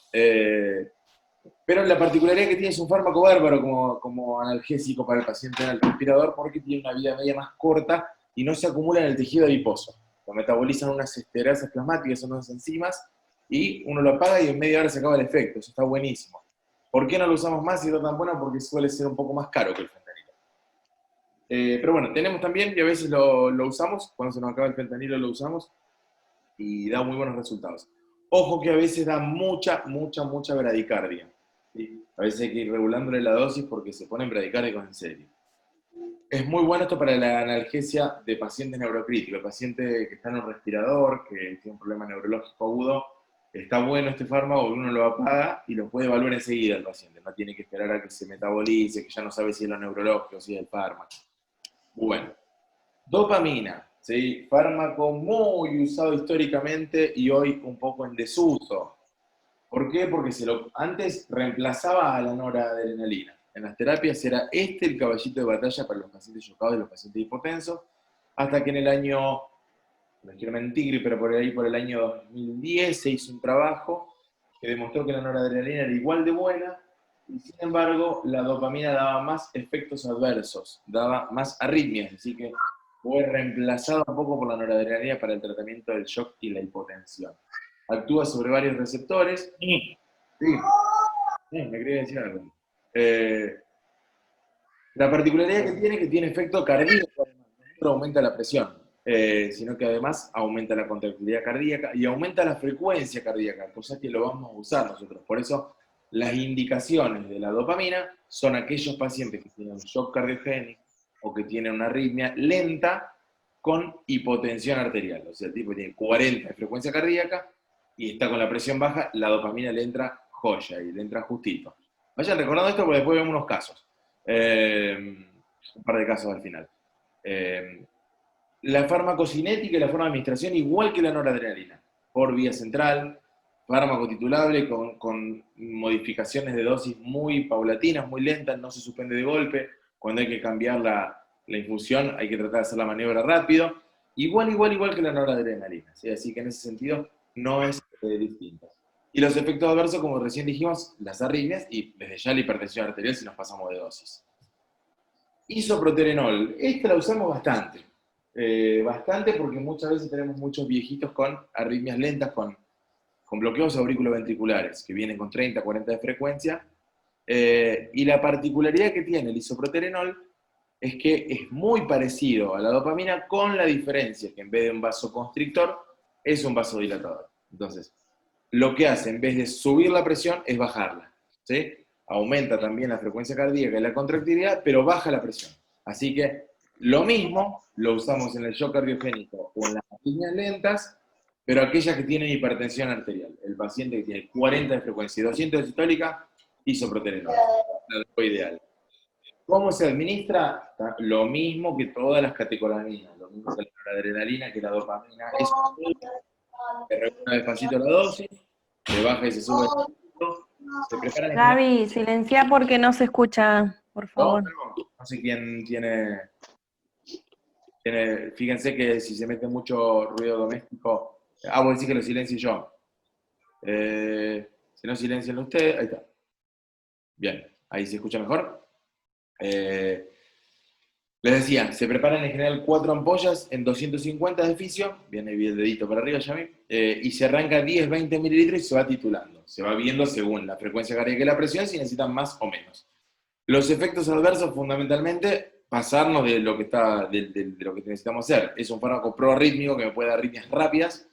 Pero la particularidad que tiene es un fármaco bárbaro como analgésico para el paciente en el respirador porque tiene una vida media más corta y no se acumula en el tejido adiposo. Lo metabolizan unas esterasas plasmáticas, son unas enzimas, y uno lo apaga y en media hora se acaba el efecto. Eso está buenísimo. ¿Por qué no lo usamos más si está tan bueno? Porque suele ser un poco más caro que el fentanilo. Pero bueno, tenemos también, y a veces lo usamos, cuando se nos acaba el fentanilo lo usamos, y da muy buenos resultados. Ojo que a veces da mucha bradicardia, ¿sí? A veces hay que ir regulándole la dosis porque se ponen bradicárdicos en serio. Es muy bueno esto para la analgesia de pacientes neurocríticos, el paciente que está en un respirador, que tiene un problema neurológico agudo. Está bueno este fármaco, uno lo apaga y lo puede evaluar enseguida el paciente, no tiene que esperar a que se metabolice, que ya no sabe si es lo neurológico o si es el fármaco. Bueno, dopamina, ¿sí? Fármaco muy usado históricamente y hoy un poco en desuso. ¿Por qué? Porque antes reemplazaba a la noradrenalina. En las terapias era el caballito de batalla para los pacientes chocados y los pacientes hipotensos, hasta que en el año, no quiero mentir, pero por el año 2010 se hizo un trabajo que demostró que la noradrenalina era igual de buena, y sin embargo la dopamina daba más efectos adversos, daba más arritmias, así que fue reemplazada un poco por la noradrenalina para el tratamiento del shock y la hipotensión. Actúa sobre varios receptores. Sí, me quería decir algo. La particularidad que tiene efecto cardíaco, no solo aumenta la presión, sino que además aumenta la contractilidad cardíaca y aumenta la frecuencia cardíaca, cosa que lo vamos a usar nosotros. Por eso las indicaciones de la dopamina son aquellos pacientes que tienen un shock cardiogénico o que tienen una arritmia lenta con hipotensión arterial. O sea, el tipo tiene 40 de frecuencia cardíaca y está con la presión baja, la dopamina le entra joya y le entra justito. Vayan recordando esto porque después vemos unos casos. Un par de casos al final. La farmacocinética y la forma de administración igual que la noradrenalina, por vía central, fármaco titulable con modificaciones de dosis muy paulatinas, muy lentas, no se suspende de golpe. Cuando hay que cambiar la infusión hay que tratar de hacer la maniobra rápido. Igual que la noradrenalina, ¿sí? Así que en ese sentido no es distinto. Y los efectos adversos, como recién dijimos, las arritmias y desde ya la hipertensión arterial si nos pasamos de dosis. Isoproterenol, esta la usamos bastante. Bastante porque muchas veces tenemos muchos viejitos con arritmias lentas, con bloqueos auriculoventriculares, que vienen con 30, 40 de frecuencia. Y la particularidad que tiene el isoproterenol es que es muy parecido a la dopamina, con la diferencia que en vez de un vasoconstrictor, es un vasodilatador. Entonces, lo que hace en vez de subir la presión es bajarla, ¿sí? Aumenta también la frecuencia cardíaca y la contractilidad, pero baja la presión. Así que lo mismo lo usamos en el shock cardiogénico o en las arritmias lentas, pero aquellas que tienen hipertensión arterial. El paciente que tiene 40 de frecuencia y 200 de sistólica, isoproterenol, lo ideal. ¿Cómo se administra? Lo mismo que todas las catecolaminas, lo mismo que la adrenalina, que la dopamina. Es se regula despacito la dosis, se baja y se sube. Se preparan. Gaby, silencia porque no se escucha, por favor. No sé quién tiene. Fíjense que si se mete mucho ruido doméstico. Voy a decir que lo silencie yo. Si no silencian ustedes, ahí está. Bien, ahí se escucha mejor. Les decía, se preparan en general 4 ampollas en 250 de fisio, viene el dedito para arriba, Yami, y se arranca 10-20 mililitros y se va titulando. Se va viendo según la frecuencia cardíaca y la presión, si necesitan más o menos. Los efectos adversos, fundamentalmente, pasarnos de lo que necesitamos hacer. Es un fármaco proarrítmico que me puede dar arritmias rápidas,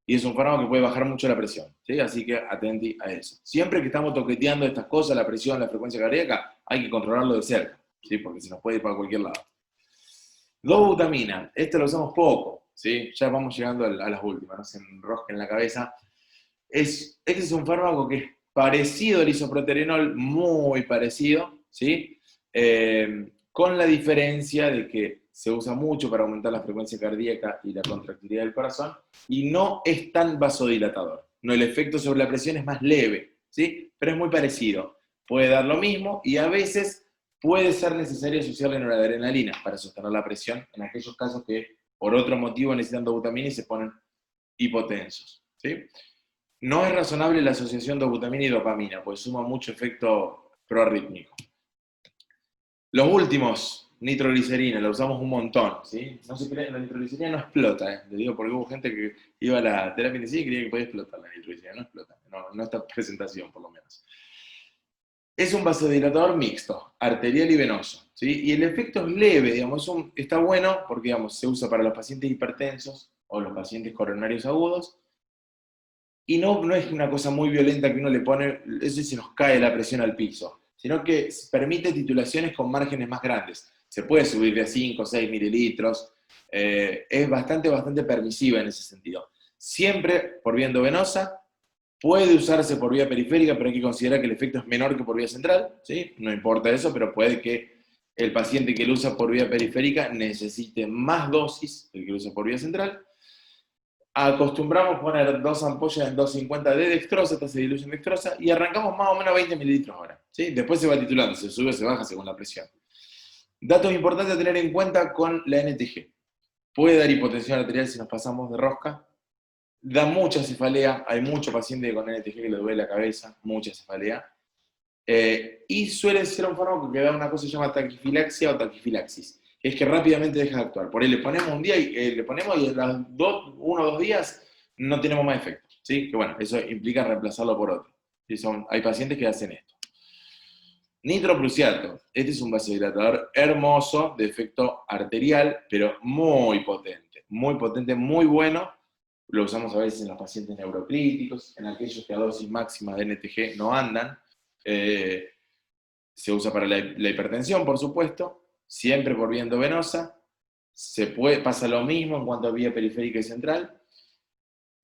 y es un fármaco que puede bajar mucho la presión, ¿sí? Así que atenti a eso. Siempre que estamos toqueteando estas cosas, la presión, la frecuencia cardíaca, hay que controlarlo de cerca, ¿sí? Porque se nos puede ir para cualquier lado. Dobutamina, lo usamos poco, ¿sí? Ya vamos llegando a las últimas, no se enrosquen la cabeza. Este es un fármaco que es parecido al isoproterenol, muy parecido, ¿sí? Con la diferencia de que se usa mucho para aumentar la frecuencia cardíaca y la contractilidad del corazón, y no es tan vasodilatador. No, el efecto sobre la presión es más leve, ¿sí? Pero es muy parecido. Puede dar lo mismo, y a veces puede ser necesario asociarle noradrenalina para sostener la presión en aquellos casos que por otro motivo necesitan dobutamina y se ponen hipotensos, ¿sí? No es razonable la asociación dobutamina y dopamina, pues suma mucho efecto proarrítmico. Los últimos, nitroglicerina, la usamos un montón, ¿sí? No se creen, la nitroglicerina no explota, ¿eh? Le digo porque hubo gente que iba a la terapia intensiva y creía que podía explotar la nitroglicerina, no explota, no esta presentación por lo menos. Es un vasodilatador mixto, arterial y venoso, ¿sí? Y el efecto es leve, digamos, está bueno porque, digamos, se usa para los pacientes hipertensos o los pacientes coronarios agudos, y no es una cosa muy violenta que uno le pone, eso se nos cae la presión al piso, sino que permite titulaciones con márgenes más grandes. Se puede subir de a 5 o 6 mililitros, es bastante permisiva en ese sentido. Siempre por vía endovenosa. Puede usarse por vía periférica, pero hay que considerar que el efecto es menor que por vía central, ¿sí? No importa eso, pero puede que el paciente que lo usa por vía periférica necesite más dosis que el que lo usa por vía central. Acostumbramos poner 2 ampollas en 250 de dextrosa, esta se diluye en dextrosa, y arrancamos más o menos 20 mililitros hora, ¿sí? Después se va titulando, se sube o se baja según la presión. Datos importantes a tener en cuenta con la NTG. Puede dar hipotensión arterial si nos pasamos de rosca. Da mucha cefalea, hay muchos pacientes con NTG que le duele la cabeza, mucha cefalea. Y suele ser un fármaco que da una cosa que se llama taquifilaxia o taquifilaxis, que es que rápidamente deja de actuar. Por ahí le ponemos un día y a los 1 o 2 días no tenemos más efecto, ¿sí? Que bueno, eso implica reemplazarlo por otro. ¿Sí? Hay pacientes que hacen esto. Nitroprusiato, este es un vasodilatador hermoso de efecto arterial, pero muy potente, muy bueno. Lo usamos a veces en los pacientes neurocríticos, en aquellos que a dosis máxima de NTG no andan. Se usa para la hipertensión, por supuesto, siempre por vía endovenosa. Pasa lo mismo en cuanto a vía periférica y central.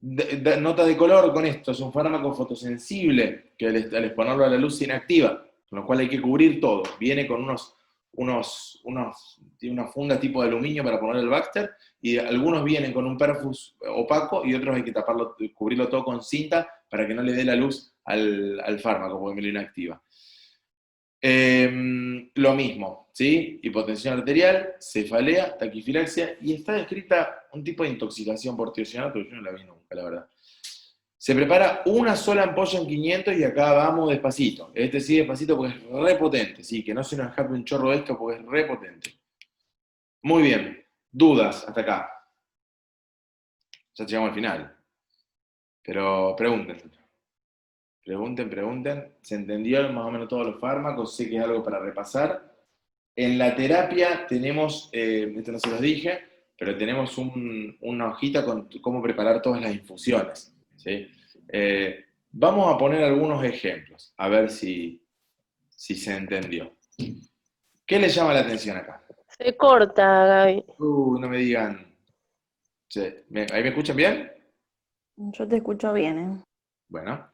Nota de color con esto, es un fármaco fotosensible que al exponerlo a la luz se inactiva, con lo cual hay que cubrir todo. Viene con unos tiene una funda tipo de aluminio para poner el Baxter, y algunos vienen con un perfus opaco y otros hay que taparlo, cubrirlo todo con cinta para que no le dé la luz al fármaco, porque me lo inactiva. Lo mismo, ¿sí? Hipotensión arterial, cefalea, taquifilaxia, y está descrita un tipo de intoxicación por tiocianato, yo no la vi nunca, la verdad. Se prepara una sola ampolla en 500 y acá vamos despacito. Este sí despacito porque es re potente, sí, que no se nos escape un chorro de esto porque es re potente. Muy bien, dudas hasta acá. Ya llegamos al final. Pero pregunten. Pregunten. ¿Se entendió más o menos todos los fármacos? Sé que es algo para repasar. En la terapia tenemos, esto no se los dije, pero tenemos una hojita con cómo preparar todas las infusiones, ¿sí? Vamos a poner algunos ejemplos, a ver si se entendió. ¿Qué les llama la atención acá? Se corta, Gaby. No me digan. Sí, ¿ahí me escuchan bien? Yo te escucho bien, ¿eh? Bueno,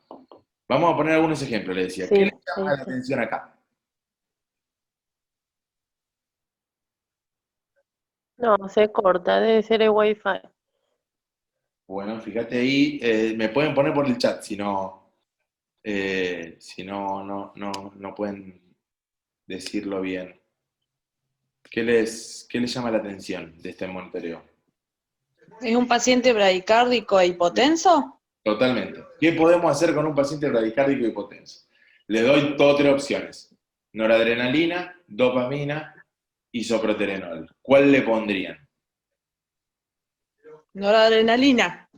vamos a poner algunos ejemplos, les decía. Sí, ¿Qué les llama sí, la sí. atención acá? No, se corta, debe ser el wifi. Bueno, fíjate ahí, me pueden poner por el chat, si no, no pueden decirlo bien. ¿Qué les llama la atención de este monitoreo? ¿Es un paciente bradicárdico e hipotenso? Totalmente. ¿Qué podemos hacer con un paciente bradicárdico hipotenso? Le doy todas tres opciones. Noradrenalina, dopamina, isoproterenol. ¿Cuál le pondrían? Noradrenalina.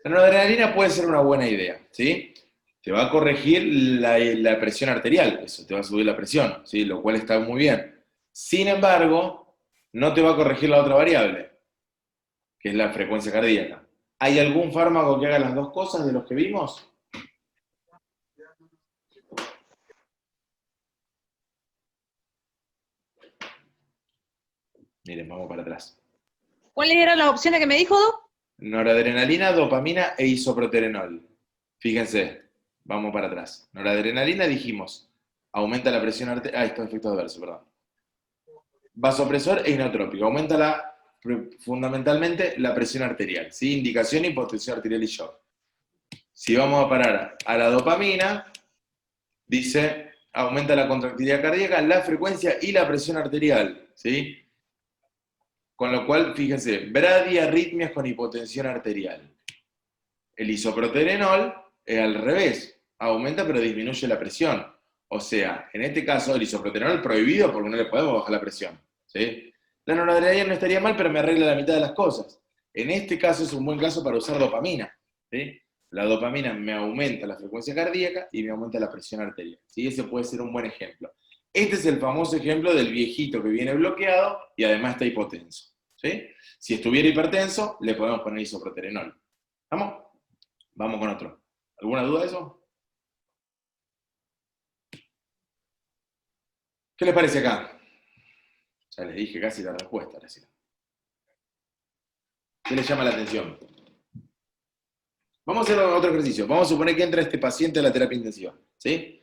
La noradrenalina puede ser una buena idea, ¿sí? Te va a corregir la presión arterial, eso, te va a subir la presión, ¿sí? Lo cual está muy bien. Sin embargo, no te va a corregir la otra variable, que es la frecuencia cardíaca. ¿Hay algún fármaco que haga las dos cosas de los que vimos? Miren, vamos para atrás. ¿Cuáles eran las opciones que me dijo, Doc? Noradrenalina, dopamina e isoproterenol. Fíjense, vamos para atrás. Noradrenalina dijimos, aumenta la presión arterial. Esto es efecto adverso, perdón. Vasopresor e inotrópico, aumenta fundamentalmente la presión arterial, ¿sí? Indicación, hipotensión arterial y shock. Si vamos a parar a la dopamina, dice, aumenta la contractilidad cardíaca, la frecuencia y la presión arterial, ¿sí? Con lo cual, fíjense, bradiarritmias con hipotensión arterial. El isoproterenol es al revés, aumenta pero disminuye la presión. O sea, en este caso el isoproterenol prohibido porque no le podemos bajar la presión, ¿sí? La noradrenalina no estaría mal, pero me arregla la mitad de las cosas. En este caso es un buen caso para usar dopamina, ¿sí? La dopamina me aumenta la frecuencia cardíaca y me aumenta la presión arterial, ¿sí? Ese puede ser un buen ejemplo. Este es el famoso ejemplo del viejito que viene bloqueado y además está hipotenso, ¿sí? Si estuviera hipertenso, le podemos poner isoproterenol. ¿Vamos? Vamos con otro. ¿Alguna duda de eso? ¿Qué les parece acá? Ya les dije casi la respuesta recién. ¿Qué les llama la atención? Vamos a hacer otro ejercicio. Vamos a suponer que entra este paciente a la terapia intensiva, ¿sí?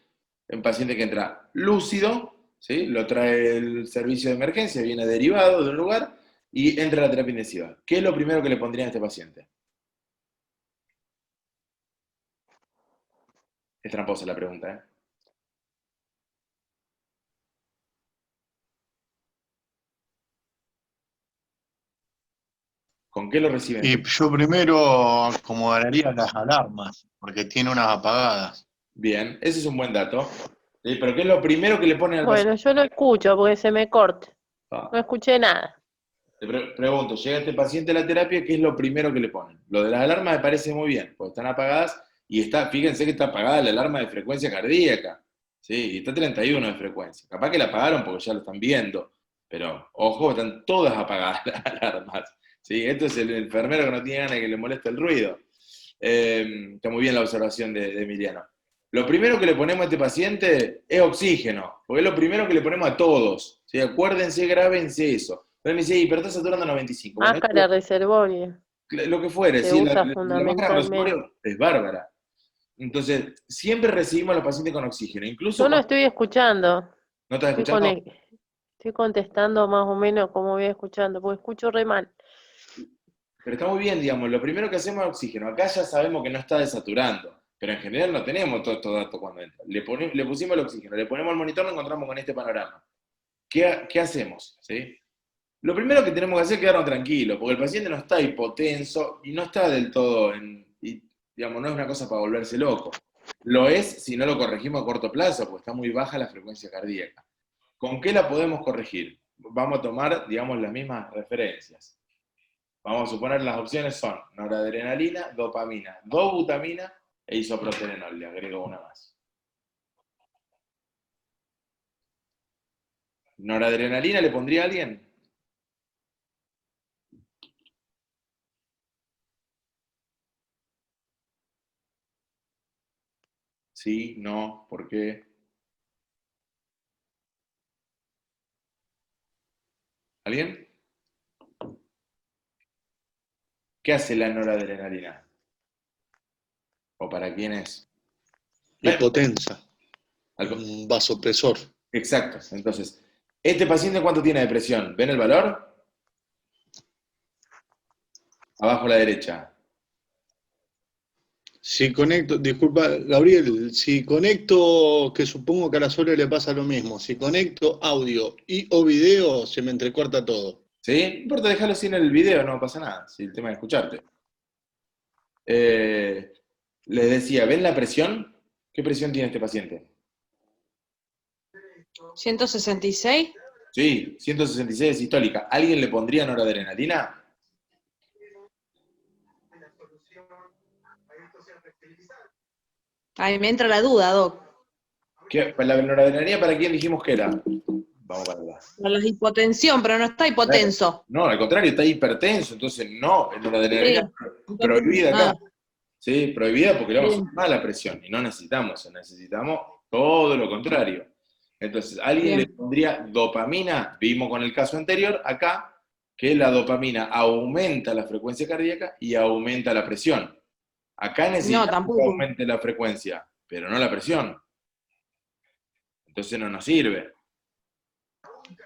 Un paciente que entra lúcido, ¿sí? Lo trae el servicio de emergencia, viene derivado de un lugar y entra a la terapia intensiva. ¿Qué es lo primero que le pondrían a este paciente? Es tramposa la pregunta, ¿eh? ¿Con qué lo reciben? Y yo primero acomodaría las alarmas, porque tiene unas apagadas. Bien, ese es un buen dato. ¿Sí? Pero ¿qué es lo primero que le ponen al Bueno, paciente? yo no escucho porque se me corta. No escuché nada. Te pregunto, llega este paciente a la terapia, ¿qué es lo primero que le ponen? Lo de las alarmas me parece muy bien, porque están apagadas y fíjense que está apagada la alarma de frecuencia cardíaca. Sí, y está 31 de frecuencia. Capaz que la apagaron porque ya lo están viendo, pero ojo, están todas apagadas las alarmas. ¿Sí? Esto es el enfermero que no tiene ganas de que le moleste el ruido. Está muy bien la observación de Emiliano. Lo primero que le ponemos a este paciente es oxígeno, porque es lo primero que le ponemos a todos. ¿Sí? Acuérdense, grábense eso. Pero me dice, pero está saturando a 95. Bueno, Máscara reservoria. lo que fuere, Se ¿sí? usa La máscara fundamentalmente. reservoria es bárbara. Entonces, siempre recibimos a los pacientes con oxígeno. Incluso Yo no cuando estoy escuchando. no estás Estoy escuchando, Estoy contestando más o menos como voy escuchando, porque escucho re mal. Pero está muy bien, digamos, lo primero que hacemos es oxígeno. Acá ya sabemos que no está desaturando, pero en general no tenemos todos estos datos cuando entra. Le pusimos el oxígeno, le ponemos el monitor, nos encontramos con este panorama. ¿Qué hacemos? ¿Sí? Lo primero que tenemos que hacer es quedarnos tranquilos, porque el paciente no está hipotenso y no está del todo digamos, no es una cosa para volverse loco. Lo es si no lo corregimos a corto plazo, porque está muy baja la frecuencia cardíaca. ¿Con qué la podemos corregir? Vamos a tomar, digamos, las mismas referencias. Vamos a suponer las opciones son noradrenalina, dopamina, dobutamina e isoproterenol. Le agrego una más. ¿Noradrenalina le pondría a alguien? Sí, no, ¿por qué? ¿Alguien? ¿Qué hace la noradrenalina? ¿O para quién es? Hipotensa, Algo. un vasopresor. Exacto. Entonces, ¿este paciente cuánto tiene de presión? ¿Ven el valor? Abajo a la derecha. Si conecto, disculpa, Gabriel, si conecto, que supongo que a la Sole le pasa lo mismo, si conecto audio o video, se me entrecorta todo. ¿Sí? No importa, dejarlo sin el video, no pasa nada, si el tema es escucharte. Les decía, ¿ven la presión? ¿Qué presión tiene este paciente? 166. Sí, 166 sistólica. ¿Alguien le pondría noradrenalina? Ay, me entra la duda, Doc. ¿La noradrenalina para quién dijimos que era? Vamos para allá. Con la hipotensión, pero no está hipotenso. No, al contrario, está hipertenso, entonces no, noradrenalina Sí. prohibida acá. Ah. Sí, prohibida porque le vamos a Bien. subir más la presión y no necesitamos todo lo contrario. Entonces, ¿alguien Bien. le pondría dopamina? Vimos con el caso anterior, acá, que la dopamina aumenta la frecuencia cardíaca y aumenta la presión. Acá necesitamos que tampoco. aumente la frecuencia, pero no la presión. Entonces no nos sirve.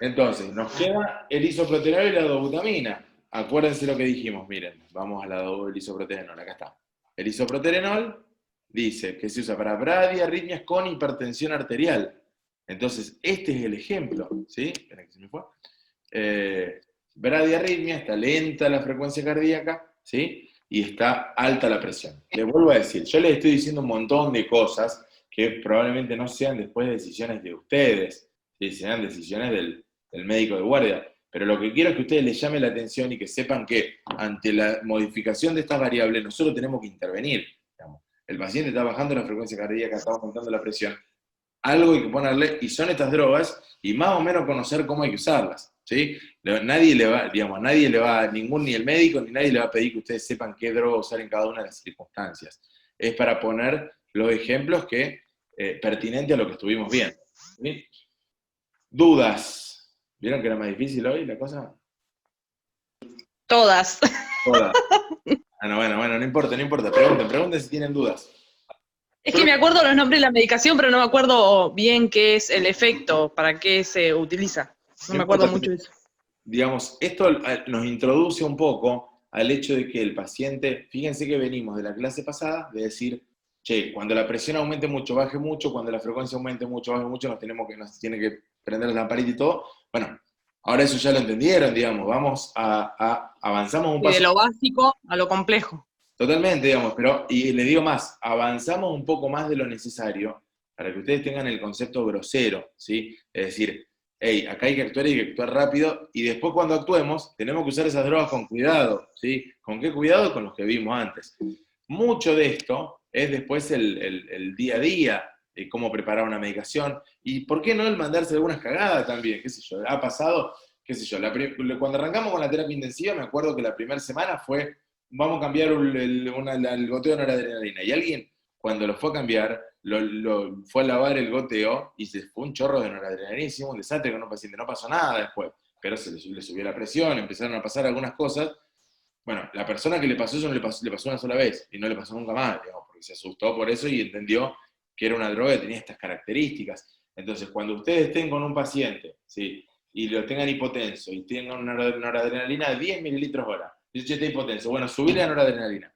Entonces, nos queda el isoproterenol y la dobutamina. Acuérdense lo que dijimos, miren, vamos a el isoproterenol, acá está. El isoproterenol dice que se usa para bradiarritmias con hipertensión arterial. Entonces, este es el ejemplo, ¿sí? Esperen que se me fue. Bradiarritmia, está lenta la frecuencia cardíaca, ¿sí? Y está alta la presión. Les vuelvo a decir, yo les estoy diciendo un montón de cosas que probablemente no sean después decisiones de ustedes, ¿sí? Sean decisiones del médico de guardia. Pero lo que quiero es que ustedes les llame la atención y que sepan que ante la modificación de estas variables nosotros tenemos que intervenir. Digamos. El paciente está bajando la frecuencia cardíaca, está aumentando la presión. Algo hay que ponerle, y son estas drogas, y más o menos conocer cómo hay que usarlas. ¿Sí? Nadie le va, ni el médico, ni nadie le va a pedir que ustedes sepan qué droga usar en cada una de las circunstancias. Es para poner los ejemplos pertinentes a lo que estuvimos viendo. ¿Sí? Dudas. ¿Vieron que era más difícil hoy la cosa? Todas. Todas. Bueno, no importa. Pregunten si tienen dudas. Es que me acuerdo los nombres de la medicación, pero no me acuerdo bien qué es el efecto, para qué se utiliza. No me acuerdo mucho de eso. Digamos, esto nos introduce un poco al hecho de que el paciente, fíjense que venimos de la clase pasada, de decir, che, cuando la presión aumente mucho, baje mucho, cuando la frecuencia aumente mucho, baje mucho, nos tiene que prender la lamparita y todo. Bueno, ahora eso ya lo entendieron, digamos, avanzamos un paso. Y de lo básico a lo complejo. Totalmente, digamos, y les digo más, avanzamos un poco más de lo necesario para que ustedes tengan el concepto grosero, ¿sí? Es decir, hey, acá hay que actuar rápido, y después cuando actuemos, tenemos que usar esas drogas con cuidado, ¿sí? ¿Con qué cuidado? Con los que vimos antes. Mucho de esto es después el día a día, de cómo preparar una medicación, y por qué no el mandarse algunas cagadas también, qué sé yo, ha pasado, qué sé yo, cuando arrancamos con la terapia intensiva, me acuerdo que la primera semana fue, vamos a cambiar el goteo de noradrenalina, y alguien, cuando lo fue a cambiar, fue a lavar el goteo y se fue un chorro de noradrenalina, hicimos un desastre con un paciente, no pasó nada después, pero se le subió la presión, empezaron a pasar algunas cosas. Bueno, la persona que le pasó eso le pasó una sola vez y no le pasó nunca más, digamos, porque se asustó por eso y entendió que era una droga que tenía estas características. Entonces, cuando ustedes estén con un paciente, ¿sí? y lo tengan hipotenso, y tengan una noradrenalina de 10 mililitros hora, y dice, está hipotenso, bueno, subile la noradrenalina.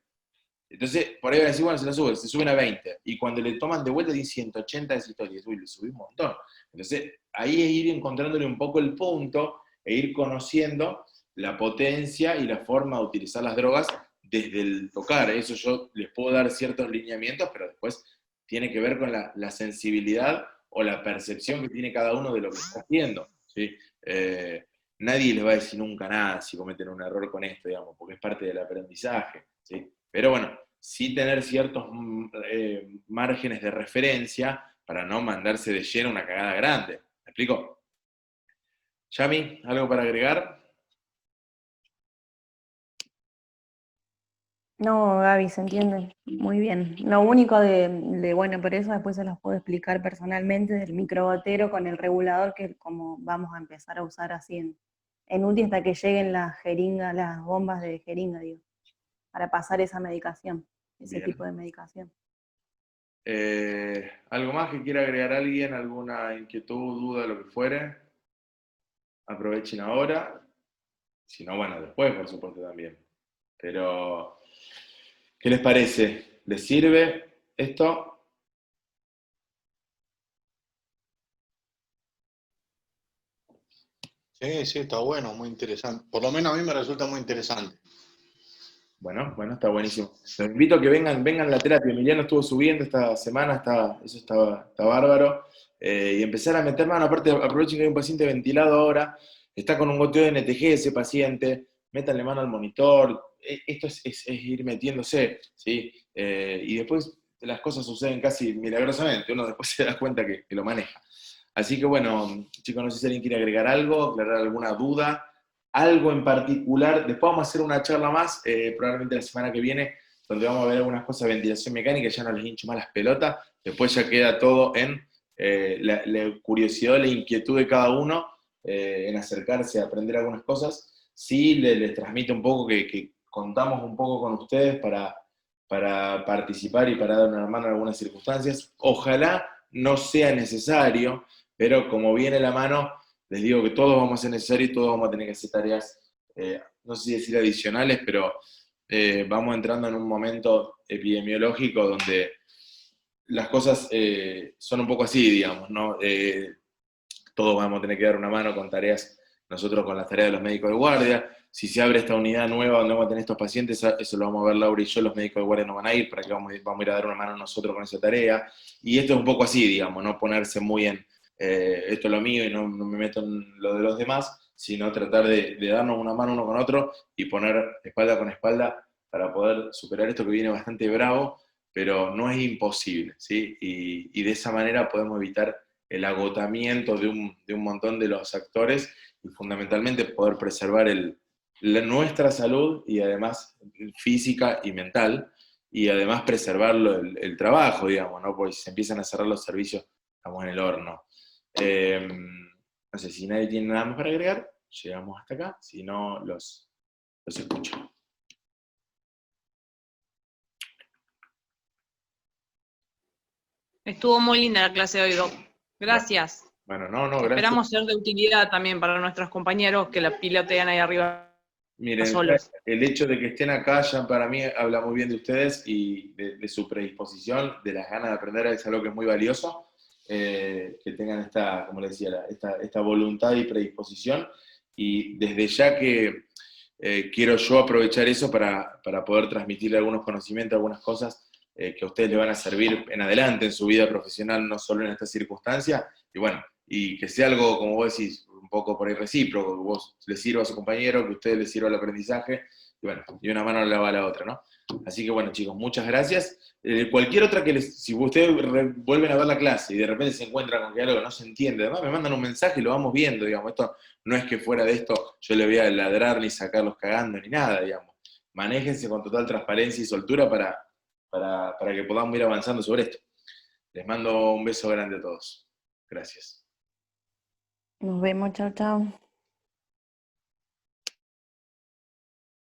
Entonces, por ahí van a decir, bueno, se suben a 20, y cuando le toman de vuelta, tienen 180 de sistólica, uy, le subí un montón. Entonces, ahí es ir encontrándole un poco el punto, e ir conociendo la potencia y la forma de utilizar las drogas desde el tocar. Eso yo les puedo dar ciertos lineamientos, pero después tiene que ver con la sensibilidad o la percepción que tiene cada uno de lo que está haciendo, ¿sí? Nadie les va a decir nunca nada si cometen un error con esto, digamos, porque es parte del aprendizaje, ¿sí? Pero bueno, sí tener ciertos márgenes de referencia para no mandarse de lleno una cagada grande. ¿Me explico? Yami, ¿algo para agregar? No, Gaby, se entiende muy bien. Lo único bueno, pero eso después se los puedo explicar personalmente, del microgotero con el regulador, que como vamos a empezar a usar así en UTI hasta que lleguen las jeringas, las bombas de jeringa, digo, para pasar esa medicación, ese Bien. tipo de medicación. ¿Algo más que quiera agregar alguien? ¿Alguna inquietud, duda, lo que fuere? Aprovechen ahora. Si no, bueno, después, por supuesto, también. Pero, ¿qué les parece? ¿Les sirve esto? Sí, sí, está bueno, muy interesante. Por lo menos a mí me resulta muy interesante. Bueno, está buenísimo. Los invito a que vengan a la terapia. Emiliano estuvo subiendo esta semana, eso está bárbaro. Y empezar a meter mano. Aparte, aprovechen que hay un paciente ventilado ahora, está con un goteo de NTG ese paciente, métanle mano al monitor. Esto es ir metiéndose, ¿sí? Y después las cosas suceden casi milagrosamente, uno después se da cuenta que lo maneja. Así que bueno, chicos, no sé si alguien quiere agregar algo, aclarar alguna duda. Algo en particular, después vamos a hacer una charla más, probablemente la semana que viene, donde vamos a ver algunas cosas de ventilación mecánica, ya no les hincho más las pelotas, después ya queda todo en la curiosidad, la inquietud de cada uno, en acercarse a aprender algunas cosas. Sí, les transmito un poco que contamos un poco con ustedes para participar y para dar una mano en algunas circunstancias. Ojalá no sea necesario, pero como viene la mano, les digo que todos vamos a ser necesarios y todos vamos a tener que hacer tareas, no sé si decir adicionales, pero vamos entrando en un momento epidemiológico donde las cosas son un poco así, digamos, ¿no? Todos vamos a tener que dar una mano con tareas, nosotros con las tareas de los médicos de guardia. Si se abre esta unidad nueva donde vamos a tener estos pacientes, eso lo vamos a ver Laura y yo, los médicos de guardia no van a ir, para que vamos a ir a dar una mano nosotros con esa tarea. Y esto es un poco así, digamos, no ponerse muy en esto es lo mío y no me meto en lo de los demás, sino tratar de darnos una mano uno con otro y poner espalda con espalda para poder superar esto que viene bastante bravo, pero no es imposible, ¿sí? Y de esa manera podemos evitar el agotamiento de un montón de los actores y fundamentalmente poder preservar nuestra salud y además física y mental, y además preservar el trabajo, digamos, ¿no? Porque si se empiezan a cerrar los servicios, estamos en el horno. No sé si nadie tiene nada más para agregar, llegamos hasta acá, si no, los escucho. Estuvo muy linda la clase de hoy, Doc. Gracias. Bueno, gracias. Esperamos ser de utilidad también para nuestros compañeros que la pilotean ahí arriba. Miren, solos. el hecho de que estén acá ya para mí habla muy bien de ustedes y de su predisposición, de las ganas de aprender, es algo que es muy valioso, que tengan esta, como les decía, esta voluntad y predisposición, y desde ya que quiero yo aprovechar eso para poder transmitirle algunos conocimientos, algunas cosas que a ustedes les van a servir en adelante en su vida profesional, no solo en esta circunstancia, y bueno, y que sea algo, como vos decís, un poco por ahí recíproco, que vos le sirva a su compañero, que a ustedes les sirva el aprendizaje, y bueno, y una mano le lava la otra, ¿no? Así que bueno, chicos, muchas gracias. Cualquier otra si ustedes vuelven a ver la clase y de repente se encuentran con que algo no se entiende, además me mandan un mensaje y lo vamos viendo, digamos, esto no es que fuera de esto yo le voy a ladrar ni sacarlos cagando ni nada, digamos. Manéjense con total transparencia y soltura para que podamos ir avanzando sobre esto. Les mando un beso grande a todos. Gracias. Nos vemos, chao, chao.